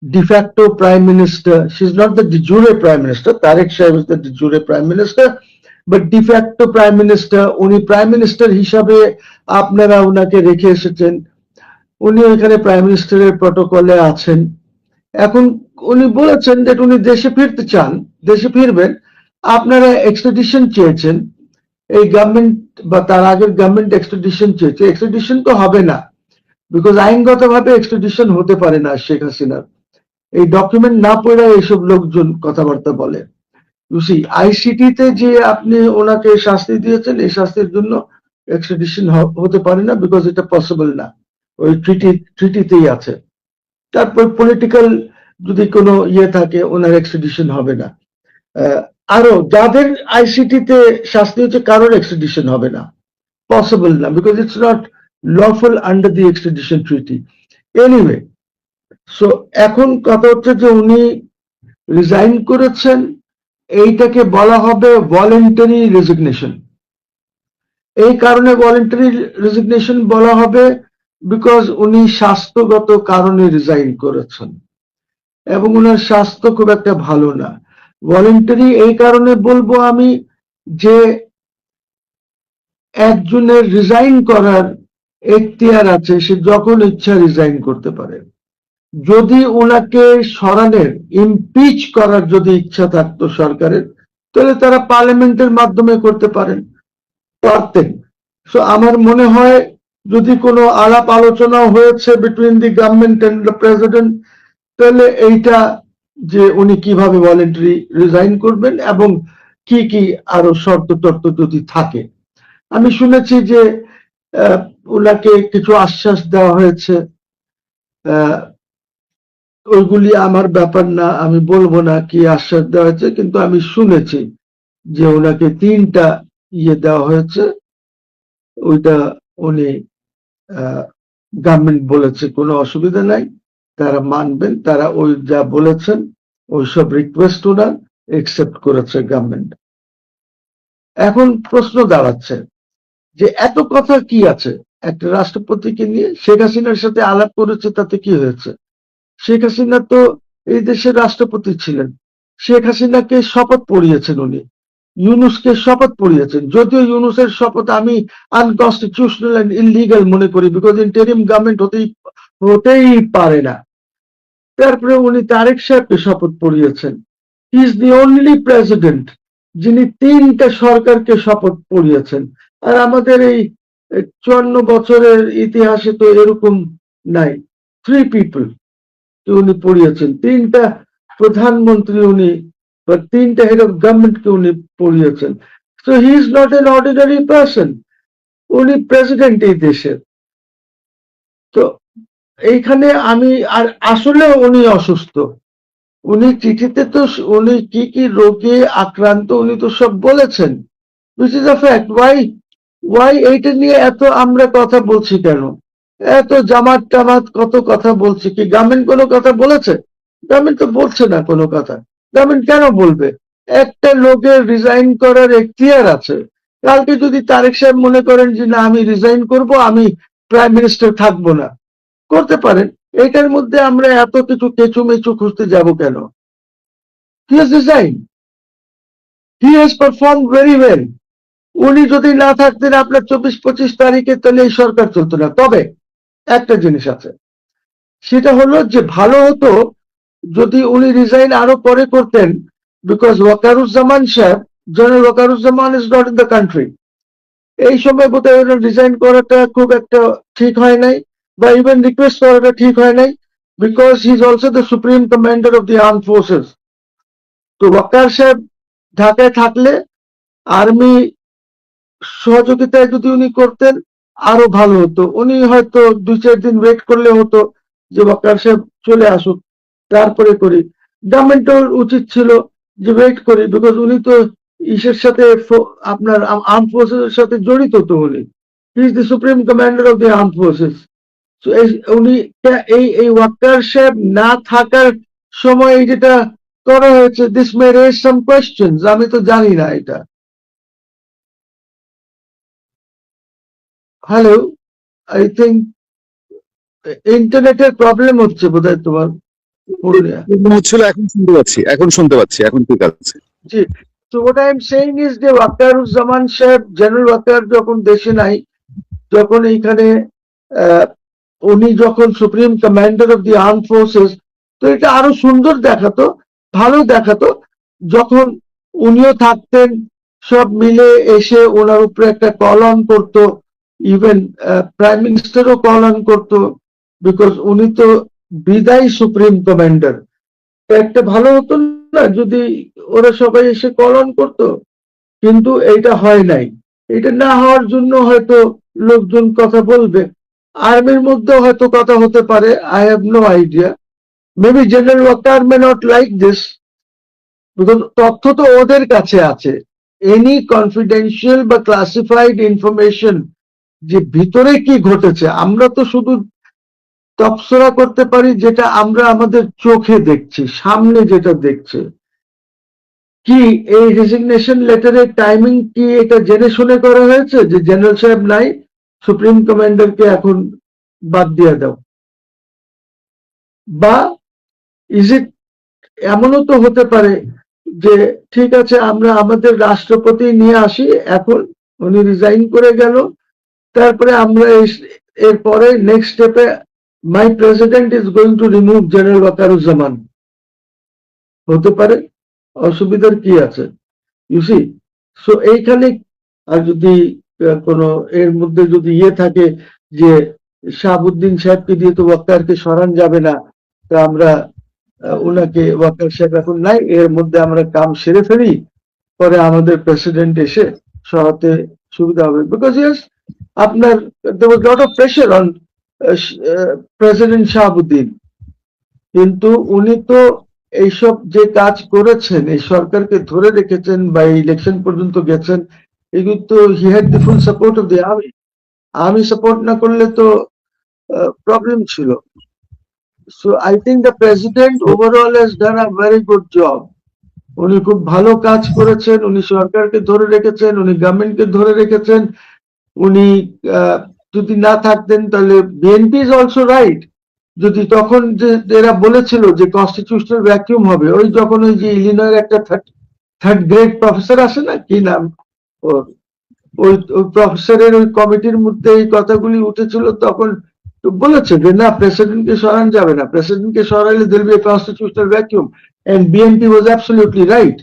de facto prime minister. She's not the de jure prime minister. Tariq Shahid is the de jure prime minister, but de facto prime minister. উনি prime minister হিসাবে আপনারা ওনাকে রেখে এসেছেন। উনি ওইখানে প্রাইম মিনিস্টারের প্রটোকলে আছেন। এখন উনি বলেছেন যে উনি দেশে ফিরতে চান, দেশে ফিরবেন। আপনারা এক্সট্রাডিশন চেয়েছেন, এই গভর্নমেন্ট বা তার আগের গভর্নমেন্ট এক্সট্রাডিশন চেয়েছে। এক্সট্রাডিশন তো হবে না, বিকজ আইনগতভাবে এক্সট্রাডিশন হতে পারে না শেখ হাসিনার। এই ডকুমেন্ট না পড়ে এইসব লোকজন কথাবার্তা বলে। আইসিটিতে যে আপনি ওনাকে শাস্তি দিয়েছেন, এই শাস্তির জন্য এক্সট্রাডিশন হতে পারে না, বিকজ এটা পসিবল না, ওই ট্রিটিতেই আছে। তারপর পলিটিক্যাল যদি কোনো ইয়ে থাকে, ওনার এক্সট্রাডিশন হবে না। আরো যাদের আইসিটিতে শাস্তি হচ্ছে, কারোর এক্সট্রাডিশন হবে না, পসিবল না, because it's not lawful under the extradition treaty. Anyway, so এখন কথা হচ্ছে যে উনি রিজাইন করেছেন, এইটাকে বলা হবে ভলেন্টারি রেজিগনেশন। এই কারণে ভলেন্টারি রেজিগনেশন বলা হবে বিকজ উনি স্বাস্থ্যগত কারণে রিজাইন করেছেন এবং ওনার স্বাস্থ্য খুব একটা ভালো না। ভলেন্টারি এই কারণে বলবো আমি যে একজনের রিজাইন করার এখতিয়ার আছে, সে যখন ইচ্ছা রিজাইন করতে পারে। যদি ওনাকে সরানোর, ইমপিচ করার যদি ইচ্ছা থাকতো সরকারের, তাহলে তারা পার্লামেন্টের মাধ্যমে করতে পারতেন। সো আমার মনে হয় যদি কোনো আলাপ আলোচনা হয়েছে between the government and the president, তাহলে এইটা যে উনি কিভাবে ভলেন্টারি রিজাইন করবেন এবং কি কি আরো শর্ত টর্ত যদি থাকে। আমি শুনেছি যে ওনাকে কিছু আশ্বাস দেওয়া হয়েছে, ওইগুলি আমার ব্যাপার না, আমি বলবো না কি আশ্বাস দেওয়া হয়েছে, কিন্তু আমি শুনেছি যে ওনাকে 3টা ইয়ে দেওয়া হয়েছে। ওইটা উনি গভর্নমেন্ট বলেছে কোনো অসুবিধা নাই, তারা মানবেন, তারা ওই যা বলেছেন ওইসব রিকোয়েস্ট ওনার একসেপ্ট করেছে গভর্নমেন্ট। এখন প্রশ্ন দাঁড়াচ্ছে যে এত কথা কি আছে একটা রাষ্ট্রপতিকে নিয়ে? শেখ হাসিনার সাথে আলাপ করেছে, তাতে কি হয়েছে? শেখ হাসিনা তো এই দেশের রাষ্ট্রপতি ছিলেন। শেখ হাসিনাকে শপথ পড়িয়েছেন উনি, ইউনুসকে শপথ পড়িয়েছেন। যদিও ইউনুসের শপথ আমি আনকনস্টিটিউশনাল এন্ড ইললিগাল মনে করি, বিকজ ইন্টারিম গভর্নমেন্ট হতেই পারে না। তারপরে উনি তারেক সাহেবকে শপথ পড়িয়েছেন। He is the only president যিনি 3টা সরকারকে শপথ পড়িয়েছেন। আর আমাদের এই 54 বছরের ইতিহাসে তো এরকম নাই। 3 পিপল উনি পড়িয়েছেন, 3টা প্রধানমন্ত্রী উনি, বা 3টা হেড অফ গভর্নমেন্টকে উনি পড়িয়েছেন। So he is not an ordinary person, উনি প্রেসিডেন্ট এই দেশের। তো এইখানে আমি আর আসলে উনি অসুস্থ, উনি চিঠিতে তো উনি কি কি রোগে আক্রান্ত উনি তো সব বলেছেন, which is a fact. Why এইটা নিয়ে এত আমরা কথা বলছি কেন? এত জামাত টামাত কত কথা বলছি, কি গভর্নমেন্ট কোনো কথা বলেছে? গভর্নমেন্ট তো বলছে না কোনো কথা। গভর্নমেন্ট কেন বলবে? একটা লোকের রিজাইন করার এখতিয়ার আছে। কালকে যদি তারেক সাহেব মনে করেন যে না আমি রিজাইন করব, আমি প্রাইম মিনিস্টার থাকবো না, করতে পারেন। এইটার মধ্যে আমরা এত কিছু কেঁচুমেচু খুঁজতে যাব কেন? He has resigned. He has performed very well. উনি যদি না থাকতেন আপনার 24-25 তারিখে, তাহলে এই সরকার চলতো না। তবে একটা জিনিস আছে, সেটা হলো যে ভালো হতো যদি উনি রিজাইন আরো পরে করতেন, বিকজ ওয়াকারুজ্জামান সাহেব, general Wakeruzzaman is not in the country. এই সময় বোধহয় রিজাইন করাটা খুব একটা ঠিক হয় নাই, বা ইভেন রিকোয়েস্ট করাটা ঠিক হয় নাই, because he is also the supreme commander of the armed forces. তো ওয়াকার সাহেব ঢাকায় থাকলে আর্মি সহযোগিতায় যদি উনি করতেন আরো ভালো হতো। উনি হয়তো 2-4 দিন ওয়েট করলে হতো যে ওয়াকার সাহেব চলে আসুক, তারপরে করি। গভর্নমেন্টের উচিত ছিল যে ওয়েট করি, বিকজ উনি তো ইসের সাথে, আপনার আর্ম ফোর্সেস সাথে জড়িত তো উনি। হি is the supreme commander of the arm forces. উনি এই ওয়াকার সাহেব না থাকার সময় যেটা করা হয়েছে, this may raise some questions, আমি তো জানি না এটা। হ্যালো, আই থিঙ্ক ইন্টারনেটের প্রবলেম হচ্ছে বোধহয় তোমার পুরুলিয়া। হচ্ছিল, এখন শুনতে পাচ্ছি, এখন ঠিক আছে। জি, তো what I am saying is যে ওয়াকারুজ্জামান সাহেব, জেনারেল ওয়াকার যখন দেশে নাই, যখন এইখানে উনি যখন supreme commander of the arm forces, তো এটা আরো সুন্দর দেখাতো, ভালো দেখাতো যখন উনিও থাকতেন, সব মিলে এসে ওনার উপরে একটা কল অন করতো, ইভেন প্রাইম মিনিস্টারও কল অন করতো, বিকজ উনি তো বিদায়ী সুপ্রিম কমান্ডার। একটা ভালো হতো না যদি ওরা সবাই এসে কল অন করতো, কিন্তু এটা হয় নাই। এটা না হওয়ার জন্য হয়তো লোকজন কথা বলবে, আর্মির মধ্যেও হয়তো কথা হতে পারে, I have no idea. Maybe General Waker may not like this, because তথ্য তো ওদের কাছে আছে। এনি কনফিডেন্সিয়াল বা ক্লাসিফাইড ইনফরমেশন যে ভিতরে কি ঘটেছে, আমরা তো শুধু তফসরা করতে পারি যেটা আমরা আমাদের চোখে দেখছি, সামনে যেটা দেখছে। কি এই রেজিগনেশন লেটারের টাইমিং কি এটা জেনে শুনে করা হয়েছে যে জেনারেল সাহেব নাই, সুপ্রিম কমান্ডারকে এখন বাদ দিয়ে দাও? বা ইজ ইট এমনও তো হতে পারে যে ঠিক আছে আমরা আমাদের রাষ্ট্রপতি নিয়ে আসি, এখন উনি রিজাইন করে গেল, তারপরে আমরা এরপরে নেক্সট স্টেপে my president is going to remove general Wakeruzzaman, হতে পারে, অসুবিধার কি আছে? ইউ সি, সো এইখানে আর যদি কোনো এর মধ্যে যদি ইয়ে থাকে যে শাহাবুদ্দিন সাহেবকে দিয়ে তো ওয়াকারকে সরান যাবে না, তো আমরা ওনাকে ওয়াকার সাহেব এখন নাই, এর মধ্যে আমরা কাম সেরে ফেলি, পরে আমাদের প্রেসিডেন্ট এসে সরাতে সুবিধা হবে। বিকজ ইয়েস, আপনার there was lot of pressure on president Shahabuddin, কিন্তু উনি তো এইসব যে কাজ করেছেন, এই সরকারকে ধরে রেখেছেন বা ইলেকশন পর্যন্ত গেছেন, এগুলো তো he had the full support of the army. Army support না করলে তো প্রবলেম ছিল। So I think the president overall has done a very good job. উনি খুব ভালো কাজ করেছেন, উনি সরকারকে ধরে রেখেছেন, উনি গভর্নমেন্টকে ধরে রেখেছেন। উনি যদি না থাকতেন তাহলে বিএনপি ইজ অলসো রাইট, যদি তখন যে এরা বলেছিল যে কনস্টিটিউশনাল ভ্যাকিউম হবে, ওই যখন ওই যে ইলিনয়ের একটা থার্ড গ্রেড প্রফেসর আছে না, কি নাম ওর, ওই প্রফেসরের ওই কমিটির মধ্যে এই কথাগুলি উঠেছিল, তখন বলেছে যে না, প্রেসিডেন্টকে সরান যাবে না, প্রেসিডেন্টকে সরাইলে there be a constitutional vacuum, and BNP was absolutely right.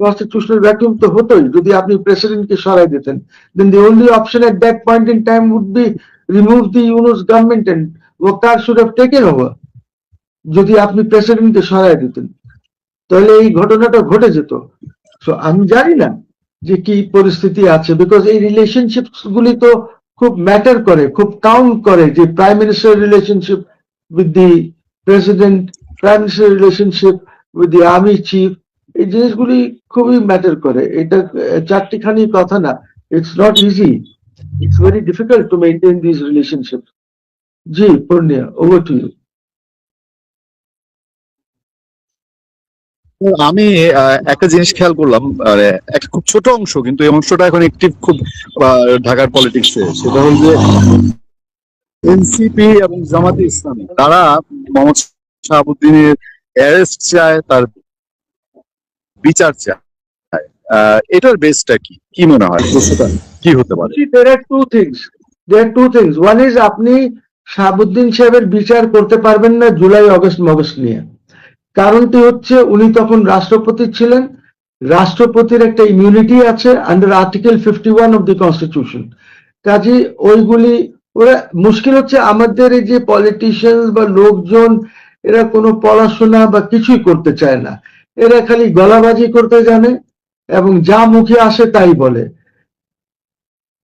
Constitutional vacuum তো হতোই যদি আপনি প্রেসিডেন্টকে সরাই দিতেন। Then the only option at that point in time would be remove the Yunus government and Waker should have taken over. যদি আপনি প্রেসিডেন্টকে সরাই দিতেন তাহলে এই ঘটনাটা ঘটে যেত। সো আমি জানি না যে কি পরিস্থিতি আছে, বিকজ এই রিলেশনশিপ গুলি তো খুব ম্যাটার করে, খুব কাউন্ট করে, যে prime minister relationship with the president, prime minister relationship with the army chief, এই জিনিসগুলি খুবই ম্যাটার করে। এটা চারটিখানি কথা না, it's not easy, it's very difficult to maintain this relationship. জি পূর্ণিয়া, ওভার টু ইউ। আমি একটা জিনিস খেয়াল করলাম, একটা খুব ছোট অংশ, কিন্তু এই অংশটা এখন একটি খুব ঢাকার পলিটিক্সে, সেটা হল যে এনসিপি এবং জামাতে ইসলামী তারা মোহাম্মদ শাহাবুদ্দিনের অ্যারেস্ট চায়, তার বিচার চায়। এটার বেসটা কি, কি মনে হয় প্রশ্নটা কি হতে পারে? There are two things. There are two things. One is আপনি শাহাবুদ্দিন সাহেবের বিচার করতে পারবেন না জুলাই অগস্ট নিয়ে। কারণটি হচ্ছে উনি তখন রাষ্ট্রপতি ছিলেন, রাষ্ট্রপতির একটা ইমিউনিটি আছে under article 51 of the constitution. কাজে ওইগুলি ওরা, মুশকিল হচ্ছে আমাদের এই যে পলিটিশিয়ান বা লোকজন, এরা কোনো পড়াশোনা বা কিছুই করতে চায় না, এরা খালি গলাবাজি করতে জানে এবং যা মুখে আসে তাই বলে।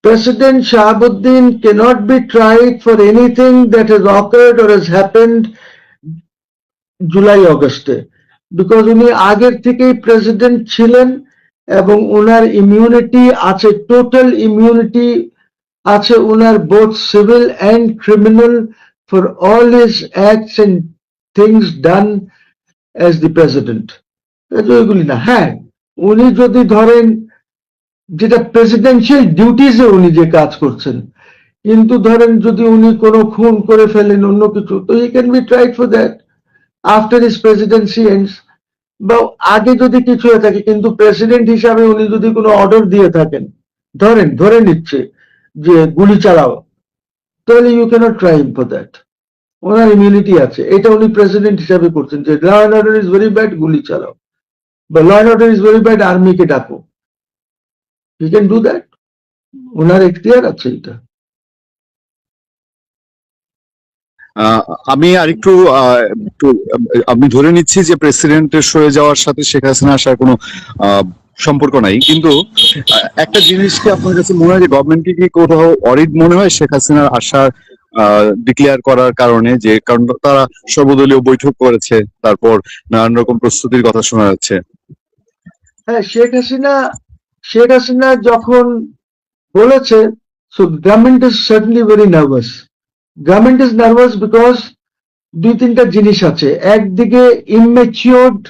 President Shahabuddin cannot be tried for anything that has occurred or has happened July অগস্টে, বিকজ উনি আগের থেকেই প্রেসিডেন্ট ছিলেন এবং ওনার ইমিউনিটি আছে, টোটাল ইমিউনিটি আছে ওনার, both civil and criminal, for all his acts and things done as the president. এগুলি না, হ্যাঁ উনি যদি ধরেন যেটা প্রেসিডেন্সিয়াল ডিউটিজে উনি যে কাজ করছেন, কিন্তু ধরেন যদি উনি কোনো খুন করে ফেলেন অন্য কিছু, তো he can be tried for that after his Presidency ends, বা আগে যদি কিছু হয়ে থাকে, কিন্তু প্রেসিডেন্ট হিসাবে উনি যদি কোনো অর্ডার দিয়ে থাকেন, ধরে নিচ্ছে যে গুলি চালাও, তাহলে you cannot try him for that. ওনার ইমিউনিটি আছে, এটা উনি প্রেসিডেন্ট হিসাবে করছেন যে law and order is very bad, গুলি চালাও, বা law and order is very bad, আর্মিকে ডাকো। হি ক্যান ডু দ্যাট, ওনার এখতিয়ার আছে এটা। আমি আরেকটু আমি ধরে নিচ্ছি যে প্রেসিডেন্টের সরে যাওয়ার সাথে শেখ হাসিনা আসার কোনো সম্পর্ক নাই, কিন্তু একটা জিনিস কি আপনার কাছে মনে হয় যে গভর্নমেন্টকে কি কোথাও অরিড মনে হয় শেখ হাসিনার আসার ডিক্লেয়ার করার কারণে? যে কারণ তারা সর্বদলীয় বৈঠক করেছে, তারপর নানান রকম প্রস্তুতির কথা শোনা যাচ্ছে। হ্যাঁ, শেখ হাসিনা যখন বলেছে, so government is certainly very nervous. Government is nervous because দুই তিনটা জিনিস আছে। একদিকে ইমম্যাচিওরড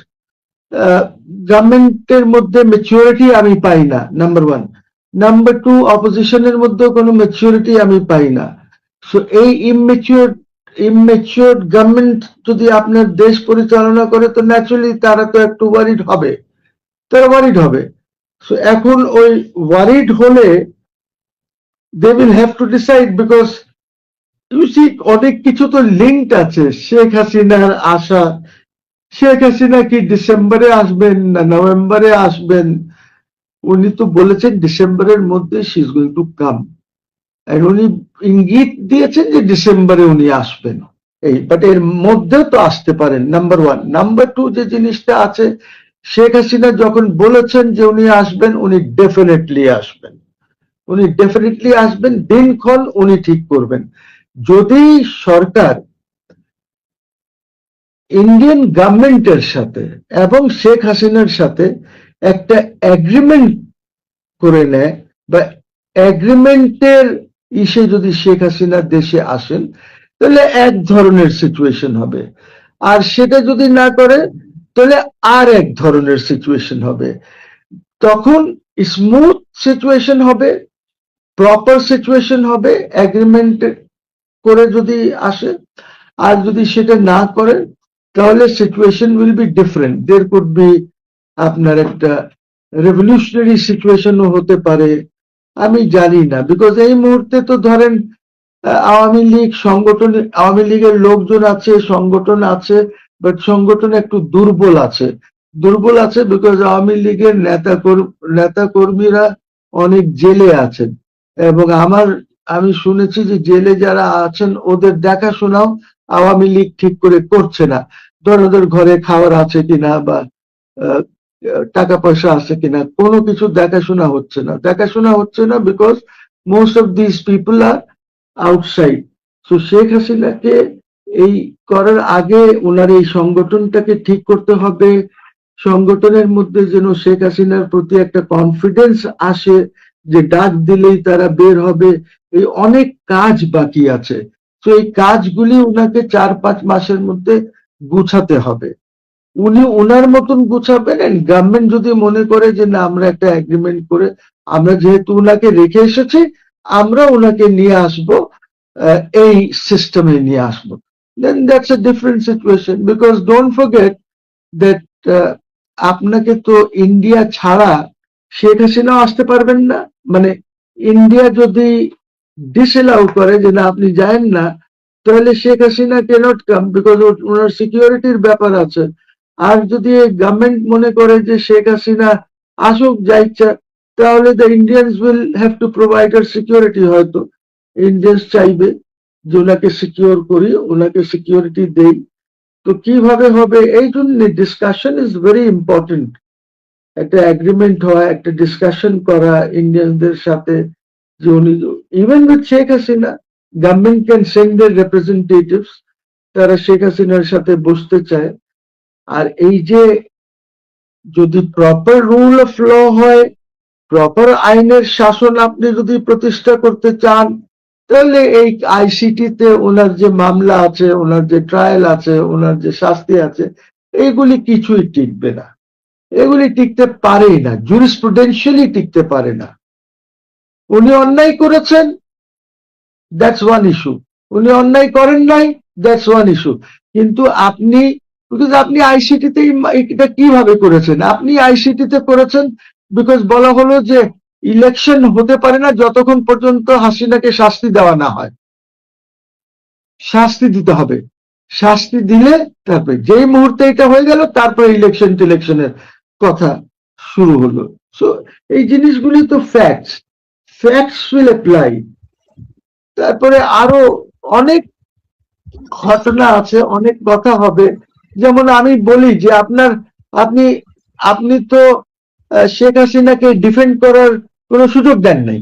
গভর্নমেন্টের মধ্যে ম্যাচিউরিটি আমি পাই না, নাম্বার ওয়ান। নাম্বার টু, অপোজিশনের মধ্যে কোনো ম্যাচিউরিটি আমি পাই না। সো এই ইমম্যাচিওর গভর্নমেন্ট যদি আপনার দেশ পরিচালনা করে, তো ন্যাচুরালি তারা তো একটু ওয়ারিড হবে, সো এখন ওই ওয়ারিড হলে they will have to decide, because you see অনেক কিছু তো লিঙ্কড আছে শেখ হাসিনার আশা। শেখ হাসিনা কি ডিসেম্বরে আসবেন না নভেম্বরে আসবেন? উনি তো বলেছেন ডিসেম্বরের মধ্যে she is going to come, and উনি ইঙ্গিত দিয়েছেন যে ডিসেম্বরে উনি আসবেন। বাট এর মধ্যেও তো আসতে পারেন, নাম্বার ওয়ান। নাম্বার টু, যে জিনিসটা আছে, শেখ হাসিনা যখন বলেছেন যে উনি আসবেন, উনি ডেফিনেটলি আসবেন, দিনক্ষণ উনি ঠিক করবেন। যদি সরকার ইন্ডিয়ান গভর্নমেন্টের সাথে এবং শেখ হাসিনার সাথে একটা এগ্রিমেন্ট করে নেয়, বা এগ্রিমেন্টের ইসে যদি শেখ হাসিনা দেশে আসেন, তাহলে এক ধরনের সিচুয়েশন হবে। আর সেটা যদি না করে, তাহলে আর এক ধরনের সিচুয়েশন হবে। তখন স্মুথ সিচুয়েশন হবে, প্রপার সিচুয়েশন হবে এগ্রিমেন্ট করে যদি আসে। আর যদি সেটা না করে, তাহলে situation will be different. There could be আপনার একটা রেভলিউশনারি সিচুয়েশনও হতে পারে, আমি জানি না। বিকজ এই মুহূর্তে তো ধরেন আওয়ামী লীগের লোকজন আছে, সংগঠন আছে, বাট সংগঠন একটু দুর্বল আছে বিকজ আওয়ামী লীগের নেতা কর্মীরা অনেক জেলে আছেন, এবং আমি শুনেছি যে জেলে যারা আছেন ওদের দেখাশোনাও আওয়ামী লীগ ঠিক করে করছে না। ওদের ঘরে খাবার আছে কিনা, বা টাকা পয়সা আছে কিনা, কোনো কিছু দেখাশোনা হচ্ছে না because most of this people are outside. So Sheikh হাসিনাকে এই করার আগে ওনার এই সংগঠনটাকে ঠিক করতে হবে। সংগঠনের মধ্যে যেন শেখ হাসিনার প্রতি একটা কনফিডেন্স আসে, যে ডাক দিলেই তারা বের হবে। এই অনেক কাজ বাকি আছে, তো এই কাজগুলি ওনাকে 4-5 মাসের মধ্যে গুছাতে হবে। উনি ওনার মতন গুছাবেন। গভর্নমেন্ট যদি মনে করে যে না, আমরা একটা এগ্রিমেন্ট করে, আমরা যেহেতু ওনাকে রেখে এসেছি, আমরা ওনাকে নিয়ে আসবো, এই সিস্টেমে নিয়ে আসবো, then that's a different situation. Because don't forget that আপনাকে তো ইন্ডিয়া ছাড়া শেখ হাসিনাও আসতে পারবেন না। মানে ইন্ডিয়া যদি ডিসএলাউ করে যে না আপনি যায়েন না, তাহলে Sheikh Hasina cannot come, because ওনার সিকিউরিটির ব্যাপার আছে। আর যদি গভর্নমেন্ট মনে করে যে শেখ হাসিনা আসুক যা ইচ্ছা, তাহলে the Indians will have to provide আর সিকিউরিটি। হয়তো ইন্ডিয়ানস চাইবে যে ওনাকে সিকিউর করি, ওনাকে সিকিউরিটি দেই। তো কিভাবে হবে, এই জন্য ডিসকাশন ইজ ভেরি ইম্পর্টেন্ট। একটা এগ্রিমেন্ট হয়, একটা ডিসকাশন করা ইন্ডিয়ানদের সাথে, যে উনি even with Sheikh Hasina, government can send there representatives, তারা শেখ হাসিনার সাথে বসতে চায়। আর এই যে যদি প্রপার রুল অফ ল হয়, প্রপার আইনের শাসন আপনি যদি প্রতিষ্ঠা করতে চান, তাহলে এই আইসিটিতে ওনার যে মামলা আছে, ওনার যে ট্রায়াল আছে, ওনার যে শাস্তি আছে, এইগুলি কিছুই টিকবে না। এগুলি টিকতে পারেই না, জুরিসপ্রুডেন্সিয়ালি টিকতে পারে না। উনি অন্যায় করেছেন, দ্যাটস ওয়ান ইস্যু। উনি অন্যায় করেন নাই, দ্যাটস ওয়ান ইস্যু। কিন্তু আপনি আইসিটিতে এটা কিভাবে করেছেন? আপনি আইসিটিতে করেছেন বিকজ বলা হলো যে ইলেকশন হতে পারে না যতক্ষণ পর্যন্ত হাসিনাকে শাস্তি দেওয়া না হয়। শাস্তি দিতে হবে। শাস্তি দিলে তারপরে যেই মুহূর্তে এটা হয়ে গেল তারপরে ইলেকশনের কথা শুরু হলো। সো এই জিনিসগুলি তো ফ্যাক্টস উইল অ্যাপ্লাই। তারপরে আরো অনেক ঘটনা আছে, অনেক কথা হবে। যেমন আমি বলি যে আপনি আপনি তো শেখ হাসিনাকে ডিফেন্ড করার কোনো সুযোগ দেন নাই।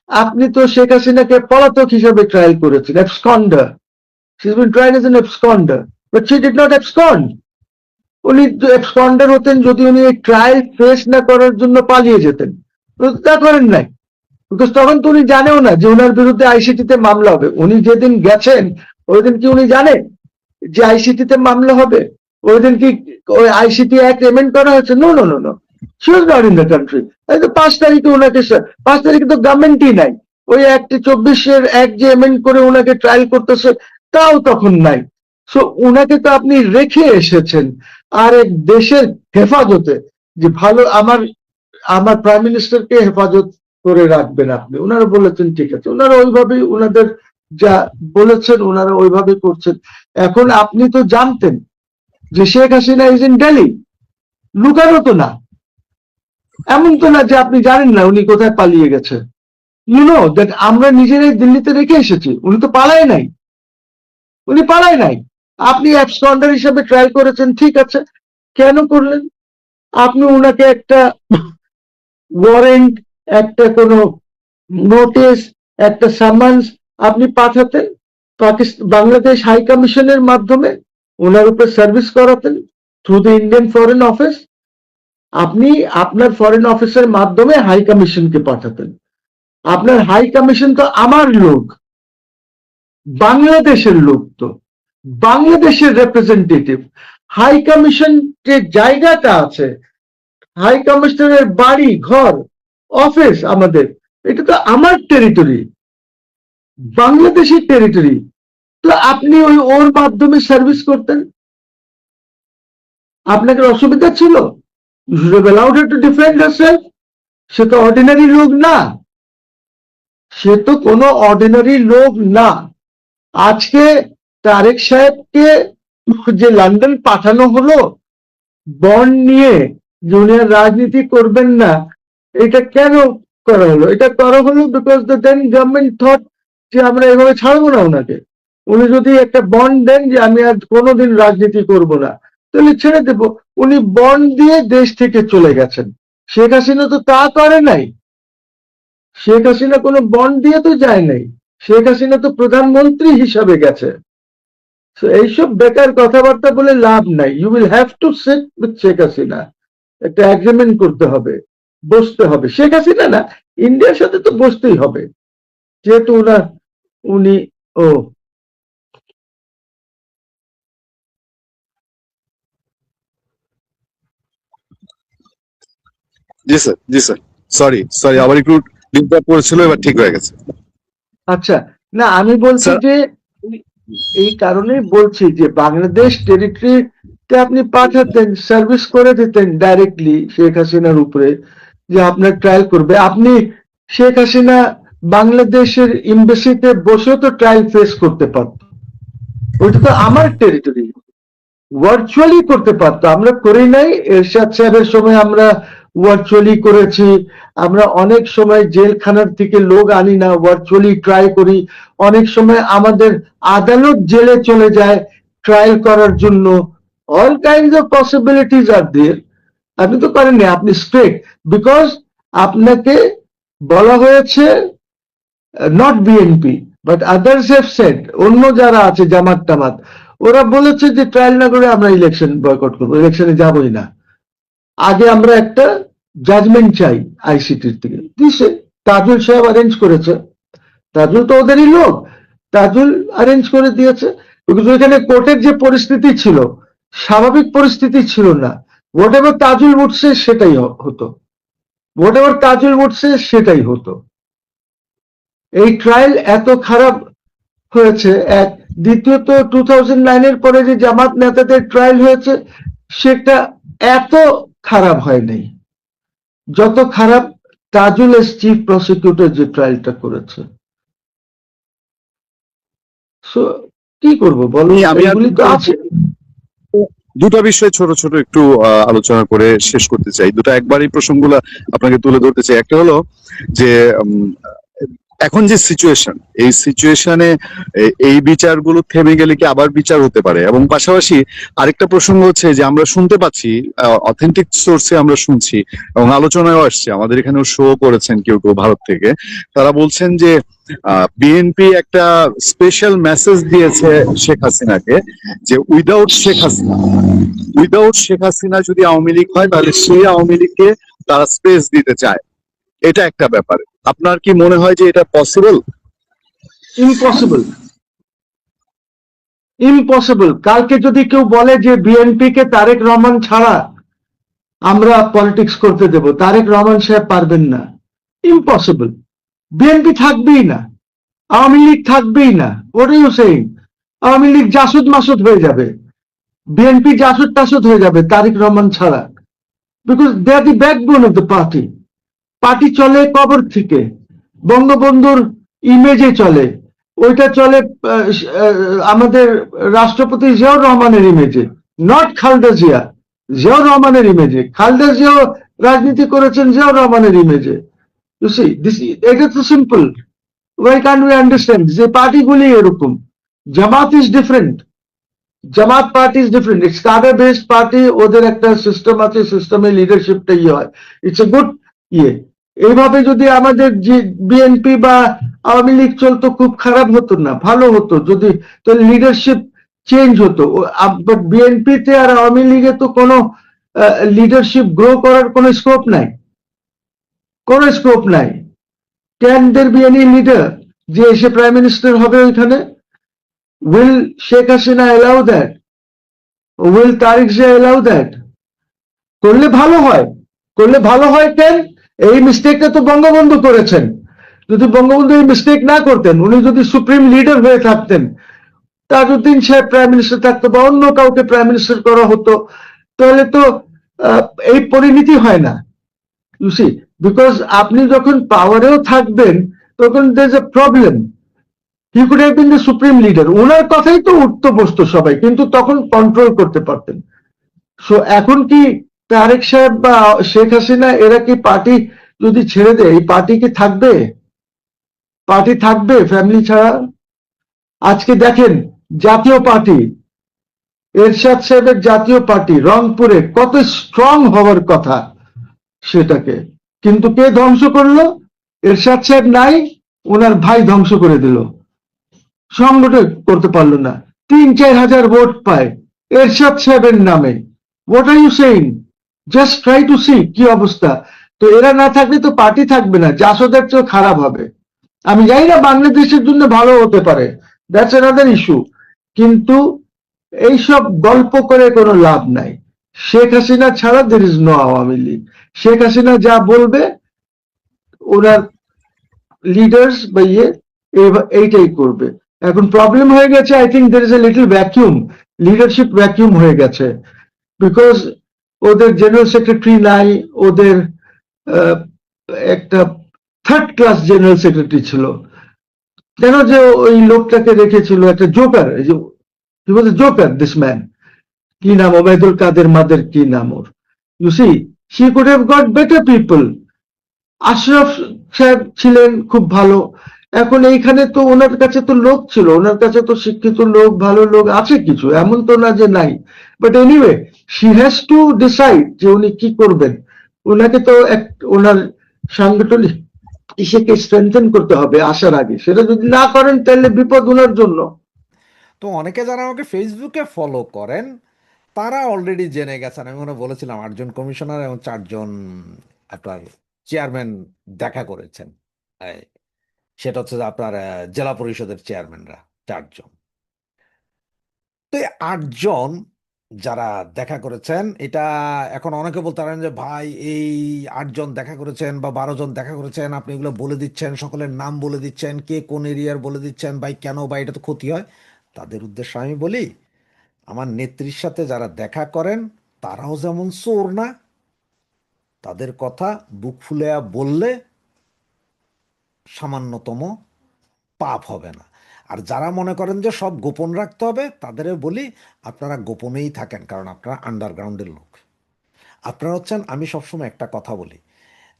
আপনি তো শেখ হাসিনাকে পলাতক হিসাবে ট্রায়াল করেছেন, absconder. She's been tried as an absconder, but she did not abscond. উনি absconder হতেন যদি উনি এই ট্রায়াল ফেস না করার জন্য পালিয়ে যেতেন, তা করেন নাই। বিকজ তখন তো উনি জানেও না যে ওনার বিরুদ্ধে আইসিটিতে মামলা হবে। উনি যেদিন গেছেন ওই দিন কি উনি জানেন যে আইসিটিতে মামলা হবে? ওই দিন কি ওই আইসিটি অ্যাক্ট এমেন্ড করা হয়েছে? No no no no, she was not in the country. 5 তারিখে ওনাকে 5 তারিখে তো গভর্নমেন্টই নাই। ওই একটা 24-এর অ্যাক্ট যে এমেন্ড করে ওনাকে ট্রায়াল করতেছে তাও তখন নাই। সো ওনাকে তো আপনি রেখে এসেছেন আর এক দেশের হেফাজতে, যে ভালো আমার প্রাইম মিনিস্টারকে হেফাজত করে রাখবেন আপনি। ওনারা বলেছেন ঠিক আছে, ওনারা ওইভাবেই ওনাদের যা বলেছেন ওনারা ওইভাবে করছেন। এখন আপনি তো জানতেন যে শেখ হাসিনা ইজ ইন দিল্লি, লুকানো তো না, এমন তো না যে আপনি জানেন না উনি কোথায় পালিয়ে গেছে। ইউ নো দ্যাট আমরা নিজেরাই দিল্লিতে রেখে এসেছি, উনি তো পালায় নাই, উনি পালায় নাই। আপনি অ্যাবসকন্ডার হিসেবে ট্রায়াল করেছেন, ঠিক আছে, কেন করলেন? আপনি ওনাকে একটা ওয়ারেন্ট, একটা কোনো নোটিশ, একটা সামান্স আপনি পাঠাতেন বাংলাদেশ হাই কমিশনের মাধ্যমে, ওনার উপর সার্ভিস করাতেন through the Indian foreign office. আপনি আপনার ফরেন অফিসের মাধ্যমে হাই কমিশনকে পাঠাতেন। আপনার হাই কমিশন তো আমার লোক, বাংলাদেশের লোক, তো বাংলাদেশের রিপ্রেজেন্টেটিভ। হাই কমিশন যে জায়গাটা আছে, হাই কমিশনারের বাড়ি ঘর অফিস আমাদের, এটা তো আমার টেরিটরি, বাংলাদেশের টেরিটরি। তো আপনি ওর মাধ্যমে সার্ভিস করতেন, আপনাকে অসুবিধা ছিল? You should have allowed her to defend herself. সে তো অর্ডিনারি লোক না, সে তো কোনো অর্ডিনারি লোক না। আজকে তারেক সাহেবকে যে লন্ডন পাঠানো হলো বন্ড নিয়ে, যে উনি আর রাজনীতি করবেন না, এটা কেন করা হলো? এটা করা হলো because the then government thought যে আমরা এভাবে ছাড়বো না ওনাকে। উনি যদি একটা বন্ড দেন যে আমি আর কোনোদিন রাজনীতি করব না, তাহলে ছেড়ে দেব। উনি বন্ড দিয়ে দেশ থেকে চলে গেছেন। শেখ হাসিনা তো তা করে নাই। শেখ হাসিনা কোনো বন্ড দিয়ে তো যায় নাই, শেখ হাসিনা তো প্রধানমন্ত্রী হিসাবে গেছে। এইসব বেকার কথাবার্তা বলে লাভ নাই। You will have to sit with Sheikh Hasina, একটা এগ্রিমেন্ট করতে হবে, বসতে হবে। শেখ হাসিনা না, ইন্ডিয়ার সাথে তো বসতেই হবে, যেহেতু উনি ও জি স্যার, জি স্যার, সরি আবার একটু ডিস্টার্ব করেছিল, এবার ঠিক হয়ে গেছে। আচ্ছা, না আমি বলছি স্যার, যে এই কারণেই বলছি যে বাংলাদেশ টেরিটরিতে আপনি পাঠাতেন, সার্ভিস করে দিতেন ডাইরেক্টলি শেখ হাসিনার উপরে, যে আপনার ট্রায়াল করবে। আপনি শেখ হাসিনা বাংলাদেশের এমবাসিতে বসেও তো ট্রায়াল ফেস করতে পারত, ওইটা তো আমার টেরিটরি, ভার্চুয়ালি করতে পারতো। আমরা করি নাই, এরশাদ সাহেবের সময় আমরা ভার্চুয়ালি করেছি। আমরা অনেক সময় জেলখানার থেকে লোক আনি না, ভার্চুয়ালি ট্রাই করি। অনেক সময় আমাদের আদালত জেলে চলে যায় ট্রায়াল করার জন্য। অল কাইন্ডস অফ পসিবিলিটিস আর দেয়ার। আপনি তো পারেননি, আপনি স্ট্রিক্ট বিকজ আপনাকে বলা হয়েছে, not BNP but others have said, অন্য যারা আছে জামাত টামাত, ওরা বলেছে যে ট্রায়াল না করে আমরা ইলেকশন বয়কট করবো, ইলেকশনে যাবোই না। আগে আমরা একটা জাজমেন্ট চাই আইসিটির থেকে। দিছে, তাজুল সাহেব অ্যারেঞ্জ করেছে, তাজুল তো ওদেরই লোক, তাজুল অ্যারেঞ্জ করে দিয়েছে। বিকজ ওইখানে কোর্টের যে পরিস্থিতি ছিল, স্বাভাবিক পরিস্থিতি ছিল না। হোয়াট এভার তাজুল উঠছে সেটাই হতো, হোয়াট এভার তাজুল উঠছে সেটাই হতো। এই ট্রায়াল এত খারাপ হয়েছে এক। দ্বিতীয়ত 2009-এর পরে যে জামাত নেতাদের ট্রায়াল হয়েছে সেটা এত খারাপ হয় নাই যত খারাপ তাজুল এস চিফ প্রসিকিউটর যে ট্রায়ালটা করেছে। সো কি করব বলো, আমি আর এগুলি তো আছে। দুটো বিষয় ছোট ছোট একটু আলোচনা করে শেষ করতে চাই। দুটো একবারই প্রসঙ্গগুলো আপনাকে তুলে ধরতে চাই। একটা হলো যে এখন যে সিচুয়েশন, এই সিচুয়েশনে এই বিচারগুলো থেমে গেলে কি আবার বিচার হতে পারে? এবং পাশাপাশি আরেকটা প্রসঙ্গ হচ্ছে যে আমরা শুনতে পাচ্ছি, অথেন্টিক সোর্সে আমরা শুনছি এবং আলোচনায়ও আসছে, আমাদের এখানেও শো করেছেন কেউ কেউ ভারত থেকে, তারা বলছেন যে বিএনপি একটা স্পেশাল মেসেজ দিয়েছে শেখ হাসিনাকে যে উইদাউট শেখ হাসিনা যদি আওয়ামী লীগ হয় তাহলে সেই আওয়ামী লীগকে তারা স্পেস দিতে চায়। এটা একটা ব্যাপার। আপনার কি মনে হয় যে এটা পসিবল? Impossible, impossible. কালকে যদি কেউ বলে যে বিএনপি কে তারেক রহমান ছাড়া আমরা পলিটিক্স করতে দেব, তারেক রহমান সাহেব পারবেন না। ইম্পসিবল। বিএনপি থাকবেই না, আওয়ামী লীগ থাকবেই না। What are you saying? Awami League জাসুদ মাসুদ হয়ে যাবে, বিএনপি জাসুদ টাসুদ হয়ে যাবে তারেক রহমান ছাড়া। Because they are the backbone of the party. Party চলে কবর থেকে, বঙ্গবন্ধুর ইমেজে চলে, ওইটা চলে আমাদের রাষ্ট্রপতি জিয়াউর রহমানের ইমেজে, নট খালেদা জিয়া। জিয়াউর রহমানের ইমেজে, খালেদা জিয়াও রাজনীতি করেছেন জিয়াউর রহমানের ইমেজে। ইউ সি দিস, এটা তো simple. Why can we understand যে পার্টিগুলি এরকম। Jamaat is different, Jamaat party is different, it's cadre based party, ওদের একটা সিস্টেম আছে, সিস্টেমে লিডারশিপটা হয়, ইটস এ গুড ইয়ে। এইভাবে যদি আমাদের যে বিএনপি বা আওয়ামী লীগ চলতো খুব খারাপ হতো না, ভালো হতো যদি, তো লিডারশিপ চেঞ্জ হতো। বাট বিএনপিতে আর আওয়ামী লীগে তো কোনো লিডারশিপ গ্রো করার কোনো স্কোপ নাই, কোনো স্কোপ নাই। Can there B any leader যে এসে প্রাইম মিনিস্টার হবে ওইখানে? Will Sheikh Hasina allow that? Will Tariq Zia allow that? করলে ভালো হয়, করলে ভালো হয়। কেন? এই মিস্টেকটা তো বঙ্গবন্ধু করেছেন। যদি বঙ্গবন্ধু এই মিস্টেক না করতেন, উনি যদি সুপ্রিম লিডার হয়ে থাকতেন, তাজউদ্দিন সাহেব প্রাইম মিনিস্টার থাকতো বা অন্য কাউকে প্রাইম মিনিস্টার করা হতো, তাহলে তো এই পরিণতি হয় না। ইউ সি, বিকজ আপনি যখন পাওয়ারেও থাকবেন তখন there is a problem. He could have been the supreme leader, ওনার কথাই তো উঠতো বসতো সবাই, কিন্তু তখন কন্ট্রোল করতে পারতেন। সো এখন কি তারেক সাহেব বা শেখ হাসিনা এরা কি পার্টি যদি ছেড়ে দেয়, এই পার্টি কি থাকবে? পার্টি থাকবে ফ্যামিলি ছাড়া? আজকে দেখেন জাতীয় পার্টি, এরশাদ সাহেবের জাতীয় পার্টি রংপুরে কত স্ট্রং হওয়ার কথা সেটাকে, কিন্তু কে ধ্বংস করলো? এরশাদ সাহেব নাই, ওনার ভাই ধ্বংস করে দিল। সংগঠন করতে পারলো না, 3-4 হাজার ভোট পায় এরশাদ সাহেবের নামে। What are you saying? Just try to see কি অবস্থা। তো এরা না থাকলে তো পার্টি থাকবে না, জাসদের চেয়েও খারাপ হবে। আমি জানি না বাংলাদেশের জন্য ভালো হতে পারে, দ্যাটস অ্যানাদার ইস্যু, কিন্তু এইসব গল্প করে কোনো লাভ নাই। শেখ হাসিনা ছাড়া there is no Awami League. Sheikh Hasina যা বলবে ওনার লিডার্স বা এইটাই করবে। এখন প্রবলেম হয়ে গেছে, I think there is a little vacuum, leadership vacuum হয়ে গেছে। বিকজ ওদের জেনারেল সেক্রেটারি নাই, ওদের একটা থার্ড ক্লাস জেনারেল সেক্রেটারি ছিল। কেন যে ওই লোকটাকে রেখেছিল, একটা joker, he was a joker this man, কি নাম, ওবায়দুল কাদের মাদের কি নাম ওর। You see, he could have got better people. Ashraf সাহেব ছিলেন খুব ভালো। এখন এইখানে তো ওনার কাছে তো লোক ছিল, ওনার কাছে তো শিক্ষিত লোক, ভালো লোক আছে কিছু, এমন তো না যে নাই। But anyway, she has to decide যে উনি কি করবেন। ওনাকে তো ওনার সাংগঠনিক ইসেকে স্ট্রেংথেন করতে হবে আসার আগে। সেটা যদি না করেন তাহলে বিপদ ওনার জন্য। তো অনেকে যারা আমাকে ফেসবুকে ফলো করেন তারা অলরেডি জেনে গেছেন। আমি মনে বলেছিলাম 8জন কমিশনার এবং 4জন আপনার চেয়ারম্যান দেখা করেছেন। এই, সেটা হচ্ছে যে আপনার জেলা পরিষদের চেয়ারম্যানরা 4জন। তো এই 8জন যারা দেখা করেছেন, এটা এখন অনেকে বলতে পারেন যে ভাই এই 8জন দেখা করেছেন বা 12জন দেখা করেছেন, আপনি এগুলো বলে দিচ্ছেন, সকলের নাম বলে দিচ্ছেন, কে কোন এরিয়ার বলে দিচ্ছেন, ভাই কেন, বা এটা তো ক্ষতি হয়। তাদের উদ্দেশ্যে আমি বলি, আমার নেত্রীর সাথে যারা দেখা করেন তারাও যেমন চোর না, তাদের কথা বুক ফুলিয়া বললে সামান্যতম পাপ হবে না। আর যারা মনে করেন যে সব গোপন রাখতে হবে তাদের বলি আপনারা গোপনেই থাকেন, কারণ আপনারা আন্ডারগ্রাউন্ডের লোক। আপনারা হচ্ছেন, আমি সবসময় একটা কথা বলি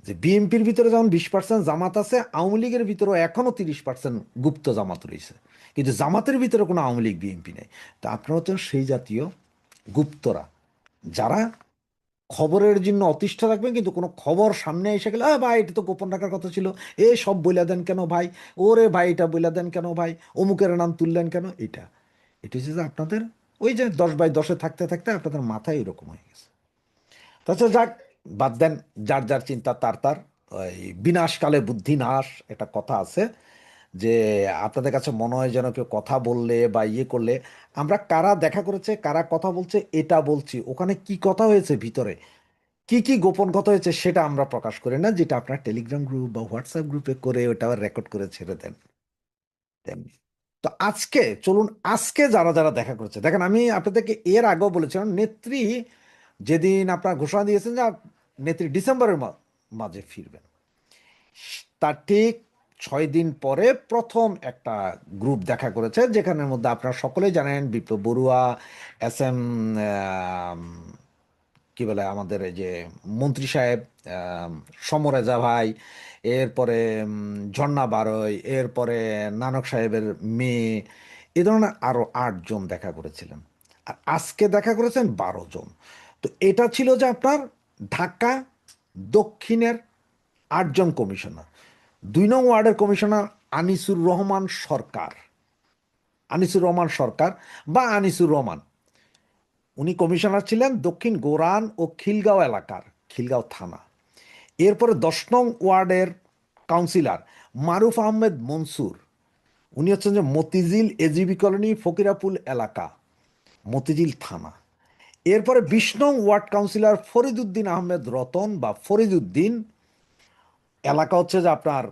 যে বিএনপির ভিতরে যেমন 20% জামাত আছে, আওয়ামী লীগের ভিতরেও এখনো 30% গুপ্ত জামাত রয়েছে, কিন্তু জামাতের ভিতরে কোনো আওয়ামী লীগ বিএনপি নেই। তা আপনারা হচ্ছেন সেই জাতীয় গুপ্তরা, যারা খবরের জন্য অতিষ্ঠ থাকবেন, কিন্তু কোনো খবর সামনে এসে গেলে ভাই এটা তো গোপন রাখার কথা ছিল, এ সব বইলা দেন কেন ভাই, ওরে ভাই এটা বইলা দেন কেন ভাই, অমুকের নাম তুললেন কেন। এটা এটা হচ্ছে যে আপনাদের ওই যে 10/10 থাকতে থাকতে আপনাদের মাথায় এরকম হয়ে গেছে। তাছাড়া যাক, বাদ দেন, যার যার চিন্তা তার তার। ওই বিনাশকালে বুদ্ধি নাশ একটা কথা আছে, যে আপনাদের কাছে মনে হয় যেন কেউ কথা বললে বা ইয়ে করলে, আমরা কারা দেখা করেছে কারা কথা বলছে এটা বলছি, ওখানে কি কথা হয়েছে ভিতরে, কি কি গোপন কথা হয়েছে সেটা আমরা প্রকাশ করি না, যেটা আপনার টেলিগ্রাম গ্রুপ বা হোয়াটসঅ্যাপ গ্রুপে করে ওটা আবার রেকর্ড করে ছেড়ে দেন তেমনি। তো আজকে চলুন, আজকে যারা যারা দেখা করেছে দেখেন, আমি আপনাদেরকে এর আগেও বলেছিলাম, নেত্রী যেদিন আপনার ঘোষণা দিয়েছেন যে নেত্রী ডিসেম্বরের মাঝে ফিরবেন, তার ঠিক 6 দিন পরে প্রথম একটা গ্রুপ দেখা করেছে, যেখানের মধ্যে আপনারা সকলেই জানেন বিপ্লব বড়ুয়া, SM কি বলে আমাদের এই যে মন্ত্রী সাহেব, আম, সমরেজা ভাই, এরপরে ঝর্ণা বারোই, এরপরে নানক সাহেবের মেয়ে, এ ধরনের আরো 8 জন দেখা করেছিলেন। আর আজকে দেখা করেছেন 12 জন। তো এটা ছিল যে আপনার ঢাকা দক্ষিণের 8 জন কমিশনার। 2 নং ওয়ার্ডের কমিশনার আনিসুর রহমান সরকার বা আনিসুর রহমান, উনি কমিশনার ছিলেন দক্ষিণ গোরান ও খিলগাঁও এলাকার, খিলগাঁও থানা। এরপরে 10 নং ওয়ার্ডের কাউন্সিলর মারুফ আহমেদ মনসুর, উনি হচ্ছেন যে মতিঝিল এজিবি কলোনি ফকিরাপুল এলাকা, মতিঝিল থানা। এরপরে 20 নং ওয়ার্ড কাউন্সিলর ফরিদউদ্দিন আহমেদ রতন বা ফরিদউদ্দিন, এলাকা হচ্ছে যে আপনার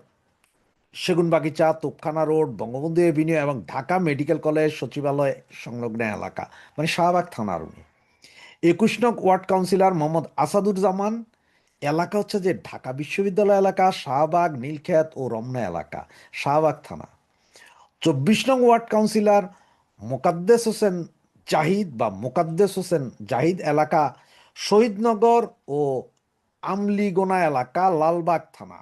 সেগুনবাগিচা, তোপখানা রোড, বঙ্গবন্ধু এভিনিউ এবং ঢাকা মেডিকেল কলেজ সচিবালয় সংলগ্ন এলাকা, মানে শাহবাগ থানার উনি। 21 নং ওয়ার্ড কাউন্সিলর মোহাম্মদ আসাদুজ্জামান, এলাকা হচ্ছে যে ঢাকা বিশ্ববিদ্যালয় এলাকা, শাহবাগ, নীলক্ষেত ও রমনা এলাকা, শাহবাগ থানা। 24 নং ওয়ার্ড কাউন্সিলর মোকাদ্দেস হোসেন জাহিদ বা মোকাদ্দেস হোসেন জাহিদ, এলাকা শহীদনগর ও আমলিগোনা এলাকা, লালবাগ থানা।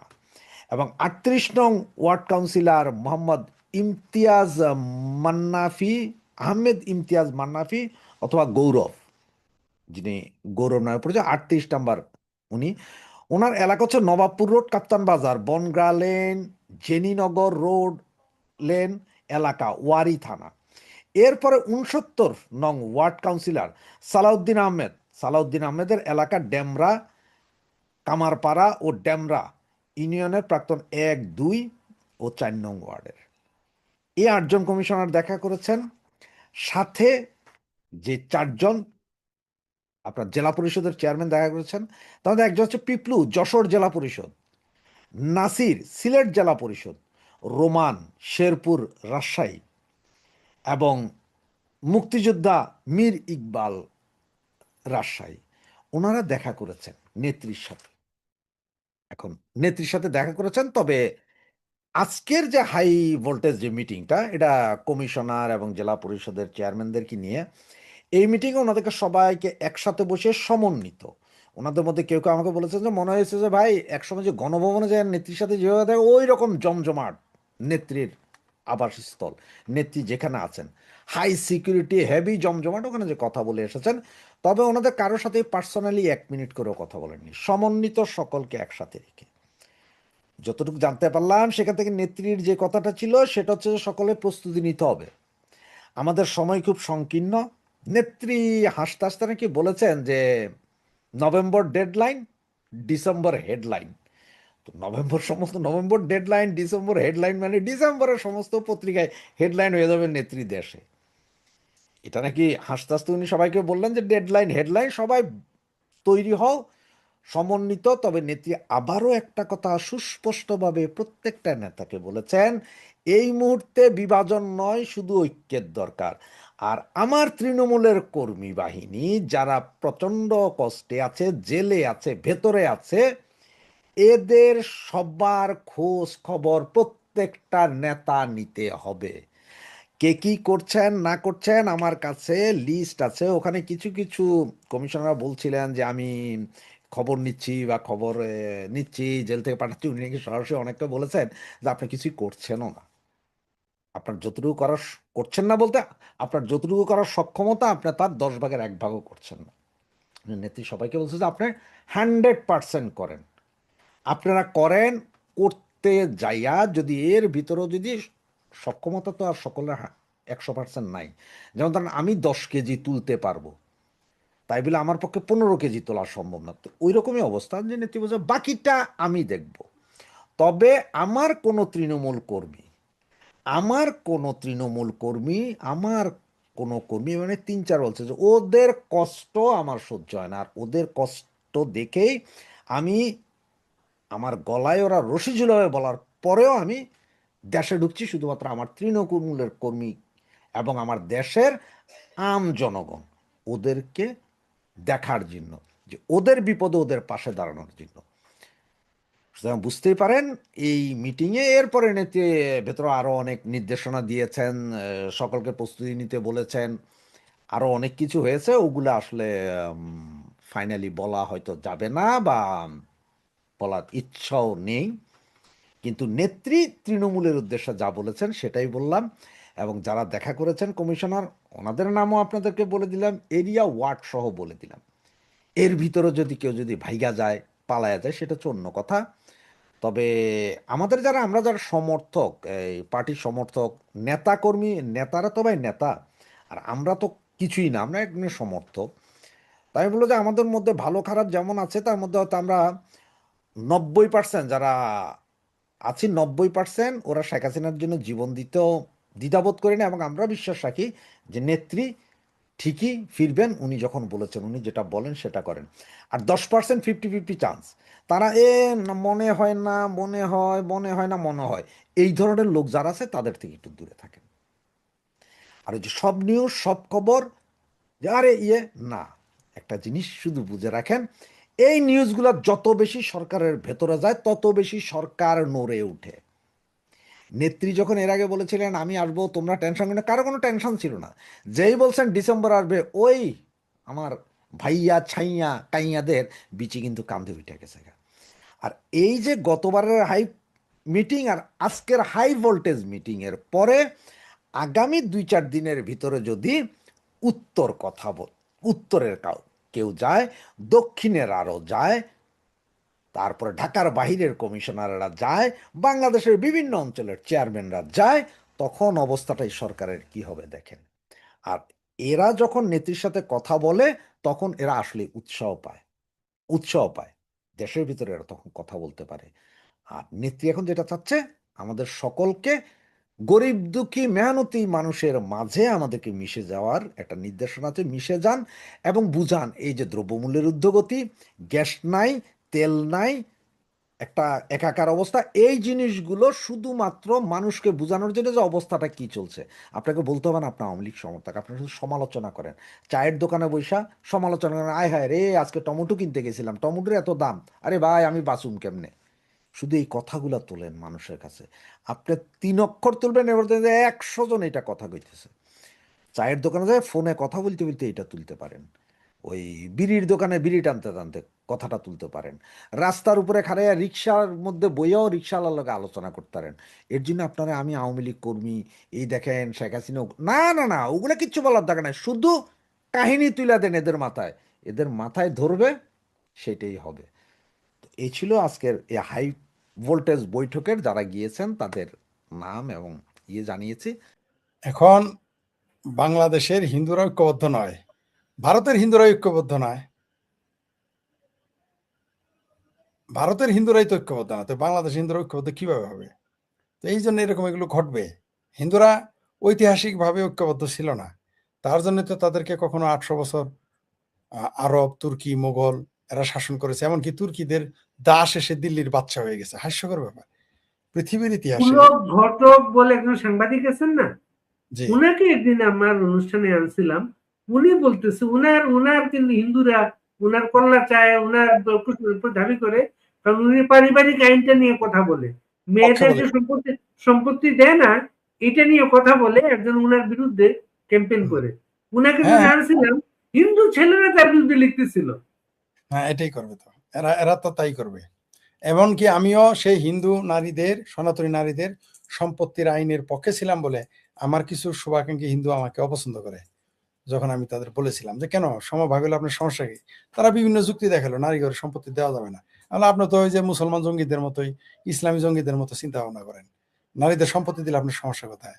এবং 38 নং ওয়ার্ড কাউন্সিলর মোহাম্মদ ইমতিয়াজ মান্নাফি, আহমেদ ইমতিয়াজ মান্নাফি অথবা গৌরব, যিনি গৌরব নামে পরিচয়, 38 নম্বর উনি। ওনার এলাকা হচ্ছে নবাবপুর রোড, কাপ্তান বাজার, বনগ্রা লেন, জেনিনগর রোড লেন এলাকা, ওয়ারি থানা। এরপরে 69 নং ওয়ার্ড কাউন্সিলর সালাউদ্দিন আহমেদের এলাকা ডেমরা, কামারপাড়া ও ডেমরা ইউনিয়নের প্রাক্তন 1, 2 ও 4 নং ওয়ার্ডের। এই 8 জন কমিশনার দেখা করেছেন, সাথে যে 4 জন আপনার জেলা পরিষদের চেয়ারম্যান দেখা করেছেন। তাদের একজন হচ্ছে পিপলু, যশোর জেলা পরিষদ; নাসির, সিলেট জেলা পরিষদ; রোমান, শেরপুর, রাজশাহী; এবং মুক্তিযোদ্ধা মীর ইকবাল, রাজশাহী। ওনারা দেখা করেছেন নেত্রীর সাথে। এখন নেত্রীর সাথে দেখা করেছেন, তবে আজকের যে হাই ভোল্টেজ যে মিটিংটা, এটা কমিশনার এবং জেলা পরিষদের চেয়ারম্যানদেরকে নিয়ে এই মিটিংয়ে ওনাদেরকে সবাইকে একসাথে বসে সমন্বিত। ওনাদের মধ্যে কেউ কেউ আমাকে বলেছে যে মনে হয়েছে যে ভাই একসময় যে গণভবনে যায় নেত্রীর সাথে যেভাবে থাকে ওই রকম জমজমাট নেত্রীর আবাসস্থল, নেত্রী যেখানে আছেন, হাই সিকিউরিটি, হেভি জমজমাট, ওখানে যে কথা বলে এসেছেন। তবে ওনাদের কারোর সাথে পার্সোনালি 1 মিনিট করেও কথা বলেননি, সমন্বিত সকলকে একসাথে রেখে। যতটুকু জানতে পারলাম সেখান থেকে নেত্রীর যে কথাটা ছিল সেটা হচ্ছে যে সকলে প্রস্তুতি নিতে হবে, আমাদের সময় খুব সংকীর্ণ। নেত্রী হাসতে হাসতে নাকি বলেছেন যে নভেম্বর ডেডলাইন, ডিসেম্বর হেডলাইন। তো নভেম্বর ডেডলাইন, ডিসেম্বর হেডলাইন, মানে ডিসেম্বরের সমস্ত পত্রিকায় হেডলাইন হয়ে যাবে নেত্রী দেশে। এটা নাকি হাসতে হাসতে উনি সবাইকে বললেন যে ডেডলাইন হেডলাইন সবাই তৈরি হও, সমন্বিত। তবে নেত্রী আবারও একটা কথা সুস্পষ্টভাবে প্রত্যেকটা নেতাকে বলেছেন, এই মুহূর্তে বিভাজন নয়, শুধু ঐক্যের দরকার। আর আমার তৃণমূলের কর্মী বাহিনী যারা প্রচণ্ড কষ্টে আছে, জেলে আছে, ভেতরে আছে, এদের সবার খোঁজ খবর প্রত্যেকটা নেতা নিতে হবে। কে কি করছেন না করছেন আমার কাছে লিস্ট আছে। ওখানে কিছু কিছু কমিশনার বলছিলেন যে আমি খবর নিচ্ছি বা খবর নিচ্ছি, জেল থেকে পাঠাচ্ছি। উনি নাকি সরাসরি অনেককে বলেছেন যে আপনি কিছুই করছেনও না। আপনার যতটুকু করার করছেন না বলতে আপনার যতটুকু করার সক্ষমতা আপনার তার 10 ভাগের 1 ভাগও করছেন না। নেত্রী সবাইকে বলছে যে আপনি 100% করেন। আপনারা করেন, করতে যাইয়া যদি এর ভিতরেও যদি সক্ষমতা তো আর সকলের 100% নাই। যেমন ধরেন আমি 10 কেজি তুলতে পারবো, তাই বলে আমার পক্ষে 15 কেজি তোলা সম্ভব না। তো ওই রকমই অবস্থা যে নেত্রী বলছে বাকিটা আমি দেখব। তবে আমার কোনো তৃণমূল কর্মী আমার কোনো কর্মী মানে 3-4 বলছে যে ওদের কষ্ট আমার সহ্য হয় না, আর ওদের কষ্ট দেখেই আমি আমার গলায় ওরা রশি ঝুলাবে বলার পরেও আমি দেশে ঢুকছি শুধুমাত্র আমার তৃণমূলের কর্মী এবং আমার দেশের আম জনগণ ওদেরকে দেখার জন্য, যে ওদের বিপদে ওদের পাশে দাঁড়ানোর জন্য। সুতরাং বুঝতেই পারেন এই মিটিংয়ে এরপরে নেত্রী ভেতরে আরও অনেক নির্দেশনা দিয়েছেন, সকলকে প্রস্তুতি নিতে বলেছেন, আরও অনেক কিছু হয়েছে। ওগুলো আসলে ফাইনালি বলা হয়তো যাবে না বা বলার ইচ্ছাও নেই। কিন্তু নেত্রী তৃণমূলের উদ্দেশ্যে যা বলেছেন সেটাই বললাম, এবং যারা দেখা করেছেন কমিশনার ওনাদের নামও আপনাদেরকে বলে দিলাম, এরিয়া ওয়ার্ড সহ বলে দিলাম। এর ভিতরে যদি কেউ যদি ভাইগা যায় পালায়া যায় সেটা হচ্ছে অন্য কথা। তবে আমরা যারা সমর্থক, এই পার্টির সমর্থক, নেতা কর্মী, নেতারা তো ভাই নেতা, আর আমরা তো কিছুই না, আমরা একজন সমর্থক। তাই বললো যে আমাদের মধ্যে ভালো খারাপ যেমন আছে তার মধ্যে হয়তো আমরা 90% যারা আছি 90% ওরা শেখ হাসিনার জন্য জীবন দিতেও দ্বিধাবোধ করি না, এবং আমরা বিশ্বাস রাখি যে নেত্রী ঠিকই ফিরবেন। উনি যখন বলেছেন, উনি যেটা বলেন সেটা করেন। আর 10% 50-50 চান্স, তারা মনে হয় না, মনে হয় না, মনে হয়, এই ধরনের লোক যারা আছে তাদের থেকে একটু দূরে থাকেন। আর ওই যে সব নিউজ সব খবর যে আরে না, একটা জিনিস শুধু বুঝে রাখেন, এই নিউজগুলো যত বেশি সরকারের ভেতরে যায় তত বেশি সরকার নড়ে ওঠে। নেত্রী যখন এর আগে বলেছিলেন আমি আসবো তোমরা টেনশন করো না, কারো কোনো টেনশন ছিল না। যেই বলছেন ডিসেম্বর আসবে, ওই আমার ভাইয়া ছাইয়া কাইয়াদের বিচি কিন্তু কান্দে উঠে গেছে। আর এই যে গতবারের হাই মিটিং আর আজকের হাই ভোল্টেজ মিটিং এর পরে আগামী 2-4 দিনের ভিতরে যদি উত্তরের কেউ যায়, দক্ষিণের আরও যায়, তারপরে ঢাকার বাহিরের কমিশনাররা যায়, বাংলাদেশের বিভিন্ন অঞ্চলের চেয়ারম্যানরা যায়, তখন অবস্থাটাই সরকারের কি হবে দেখেন। আর এরা যখন নেত্রীর সাথে কথা বলে তখন এরা আসলে উৎসাহ পায়, দেশের ভিতরে এরা তখন কথা বলতে পারে। আর নেত্রী এখন যেটা চাচ্ছে আমাদের সকলকে গরিব দুঃখী মেহনতি মানুষের মাঝে আমাদেরকে মিশে যাওয়ার একটা নির্দেশনা আছে। মিশে যান এবং বুঝান এই যে দ্রব্যমূল্যের ঊর্ধ্বগতি, গ্যাস নাই, তেল নাই, একটা একাকার অবস্থা, এই জিনিসগুলো শুধুমাত্র মানুষকে বোঝানোর জন্য যে অবস্থাটা কি চলছে। আপনাকে বলতে হবে না আপনার আওয়ামী লীগ সমর্থক, আপনারা শুধু সমালোচনা করেন। চায়ের দোকানে বৈশা সমালোচনা করেন, আয় হায় রে আজকে টমেটো কিনতে গেছিলাম, টমেটোর এত দাম, আরে ভাই আমি বাঁচুম কেমনে। শুধু এই কথাগুলো তোলেন মানুষের কাছে। আপনি 3 অক্ষর তুলবেন, এবার 100 জন এটা কথা কইতেছে। চায়ের দোকানে যায় ফোনে কথা বলতে বলতে এটা তুলতে পারেন, ওই বিড়ির দোকানে বিড়ি টানতে টানতে কথাটা তুলতে পারেন, রাস্তার উপরে খাড়াইয়া রিক্সার মধ্যে বইয়াও রিক্সাওয়ালার লোক আলোচনা করতে পারেন। এর জন্য আপনারা আমি আওয়ামী লীগ কর্মী, এই দেখেন শেখ হাসিনা, না না না, ওগুলো কিচ্ছু বলার দরকার নাই। শুধু কাহিনী তুলে দেন এদের মাথায় ধরবে, সেটাই হবে। এই ছিল আজকের এই হাই ভোল্টেজ বৈঠকের যারা গিয়েছেন তাদের নাম এবং জানিয়েছি। এখন বাংলাদেশের হিন্দুরা ঐক্যবদ্ধ নয়, ভারতের হিন্দুরা ঐক্যবদ্ধ নয়, ভারতের হিন্দুরাই তো ঐক্যবদ্ধ না, তো বাংলাদেশের হিন্দুরা ঐক্যবদ্ধ কিভাবে হবে? তো এই জন্য এরকম এগুলো ঘটবে। হিন্দুরা ঐতিহাসিকভাবে ঐক্যবদ্ধ ছিল না, তার জন্য তো তাদেরকে কখনো 800 বছর আরব, তুর্কি, মোগল এরা শাসন করেছে। এমনকি তুর্কিদের দাস এসে দিল্লির বাদশা হয়ে গেছে। হাস্যকর ব্যাপার পৃথিবীর ইতিহাসে। পুলক ঘটক বলে একজন সাংবাদিক আছেন না, জি, উনাকে একদিন আমার অনুষ্ঠানে আনছিলাম। উনি বলতেছে উনার কিন্তু হিন্দুরা উনার কল্লা চায়, উনার দাবি করে, কারণ উনি পারিবারিক আইনটা নিয়ে কথা বলে, মেয়েদের যে সম্পত্তি দেয় না, এটা নিয়ে কথা বলে একজন উনার বিরুদ্ধে ক্যাম্পেইন করে। উনাকে হ্যাঁ যদি আনছিলাম, হিন্দু ছেলেরা তার বিরুদ্ধে লিখতেছিল। হ্যাঁ, এটাই করবে তো, এরা তো তাই করবে। এমনকি আমিও সেই হিন্দু নারীদের, সনাতনী নারীদের সম্পত্তির আইনের পক্ষে ছিলাম বলে আমার কিছু শুভাকাঙ্ক্ষী হিন্দু আমাকে অপছন্দ করে। যখন আমি তাদের বলেছিলাম যে কেন সমভাগ হলে আপনার সমস্যা কি, তারা বিভিন্ন যুক্তি দেখালো নারী ঘরে সম্পত্তি দেওয়া যাবে না। আপনি তো ওই যে মুসলমান জঙ্গিদের মতোই, ইসলামী জঙ্গিদের মতো চিন্তা ভাবনা করেন, নারীদের সম্পত্তি দিলে আপনার সমস্যা কোথায়?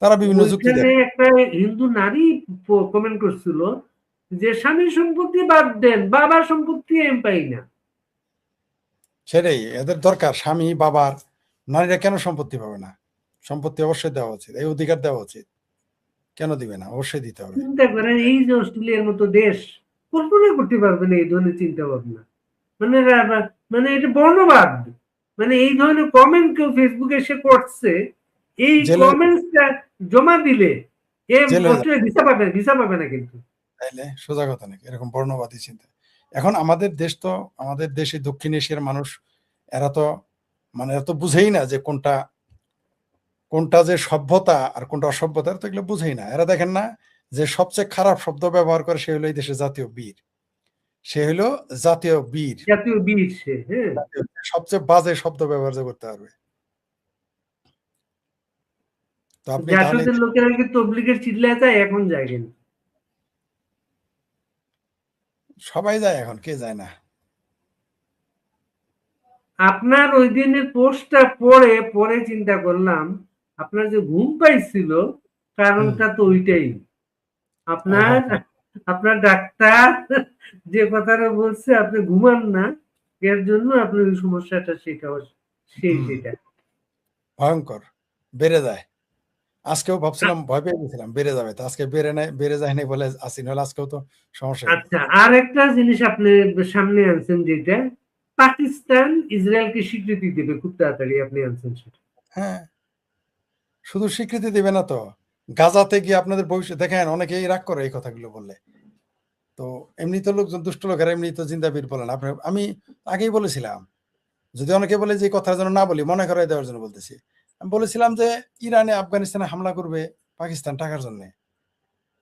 তারা বিভিন্ন যুক্তি ওইখানে দেয়। একটা হিন্দু নারী কমেন্ট করছিল যে স্বামীর সম্পত্তি বাদ দেন, বাবার সম্পত্তি আমি পাই না। সেটাই এদের দরকার, স্বামী বাবার। নারীরা কেন সম্পত্তি পাবে না? সম্পত্তি অবশ্যই দেওয়া উচিত, এই অধিকার দেওয়া উচিত। কেন দিবে না? অবশ্যই দিতে হবে। চিন্তা করেন, এই যে অস্ট্রেলিয়ার মতো দেশ, কল্পনা করতে পারবে না এই ধরনের চিন্তা ভাবনা। মানে মানে এটা বর্ণবাদ। মানে এই ধরনের কমেন্ট কেউ ফেসবুকে এসে করছে, এই জেলে কমেন্টসটা জমা দিলে এ জেলে হয়ে যাবে। অস্ট্রেলিয়া ভিসা পাবে না কিন্তু। তাইলে সোজা কথা নাকি এরকম বর্ণবাদী চিন্তা? এখন আমাদের দেশ তো, আমাদের দেশে দক্ষিণ এশিয়ার মানুষ, এরা তো মানে এরা তো বুঝেই না যে কোনটা কোনটা যে সভ্যতা আর কোনটা অসভ্যতা, এরা তো এগুলো বুঝেই না। এরা দেখেন না যে সবচেয়ে খারাপ শব্দ ব্যবহার করে সে হলো এই দেশের জাতীয় বীর। সে হলো জাতীয় বীর। জাতীয় বীর সে, হ্যাঁ। সবচেয়ে বাজে শব্দ ব্যবহার যে করতে পারবে। তো আপনি তাহলে জাসদের লোকেরা কি তবলিগের চিল্লায় যায়, এখন যায় কিন্তু। সবাই যায়, এখন কে যায় না? আপনার ওই দিনের পোস্টটা পরে চিন্তা করলাম, আপনার যে ঘুম পাইছিল কারণটা তো ওইটাই। আপনার আপনার ডাক্তার যে কথাটা বলছে আপনি ঘুমান না, এর জন্য আপনার ওই সমস্যাটা সেটা সেটা ভয়ঙ্কর বেড়ে যায়। আজকেও ভাবছিলাম, ভয় পেয়ে গেছিলাম বেড়ে যাবে, তো আজকে বেড়ে যায় নাই বলে আসি, নাহলে আজকেও তো সমস্যা। আচ্ছা, আর একটা জিনিস আপনি সামনে আনছেন, যেটা পাকিস্তান ইসরায়েলকে স্বীকৃতি দেবে খুব তাড়াতাড়ি, আপনি আনছেন সেটা। হ্যাঁ, শুধু স্বীকৃতি দেবে না তো, গাজাতে গিয়ে আপনাদের ভবিষ্যৎ দেখেন, অনেকেই রাগ করে এই কথাগুলো বললে। তো এমনি তো লোকজন, দুষ্ট লোকেরা এমনি তো জিন্দাবীর বলেন। আমি আগেই বলেছিলাম, যদি অনেকে বলে যে কথা যেন না বলি, মনে করাই দেওয়ার জন্য বলতেছি। আমি বলেছিলাম যে ইরানে আফগানিস্তানে হামলা করবে পাকিস্তান টাকার জন্য।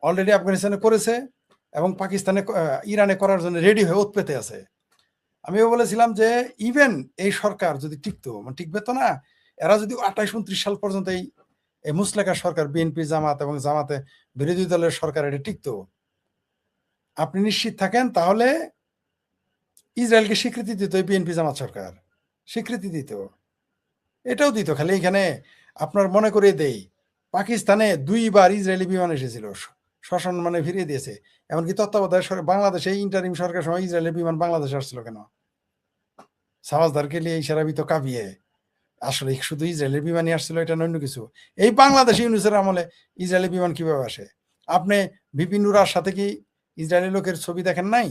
অলরেডি আফগানিস্তানে করেছে এবং পাকিস্তানে ইরানে করার জন্য রেডি হয়ে উৎপেতে আছে। আমিও বলেছিলাম যে ইভেন এই সরকার যদি টিকতো, মানে টিকবে তো না, এরা যদি 28-29 সাল পর্যন্ত এই মুসলেকা সরকার, বিএনপি জামাত এবং জামাতে বিরোধী দলের সরকার এটা টিকতো, আপনি নিশ্চিত থাকেন তাহলে ইসরায়েলকে স্বীকৃতি দিত এই বিএনপি জামাত সরকার, স্বীকৃতি দিত, এটাও দিত। খালি এখানে আপনার মনে করে দেই, পাকিস্তানে 2 বার ইসরায়েলি বিমান এসেছিল, সসম্মানে ফিরিয়ে দিয়েছে। এমনকি তত্ত্বাবধায়ক বাংলাদেশে ইন্টারিম সরকার সময় ইসরায়েলি বিমান বাংলাদেশে আসছিল কেন? সাওয়াজদারকে নিয়ে ইশারাবি তো কাঁপিয়ে, আসলে শুধু ইসরায়েলের বিমানই আসছিল, এটা অন্য কিছু। এই বাংলাদেশ ইউনুসের আমলে ইসরায়েলি বিমান কিভাবে আসে? আপনি বিপিন নুরার সাথে কি ইসরায়েলি লোকের ছবি দেখেন নাই?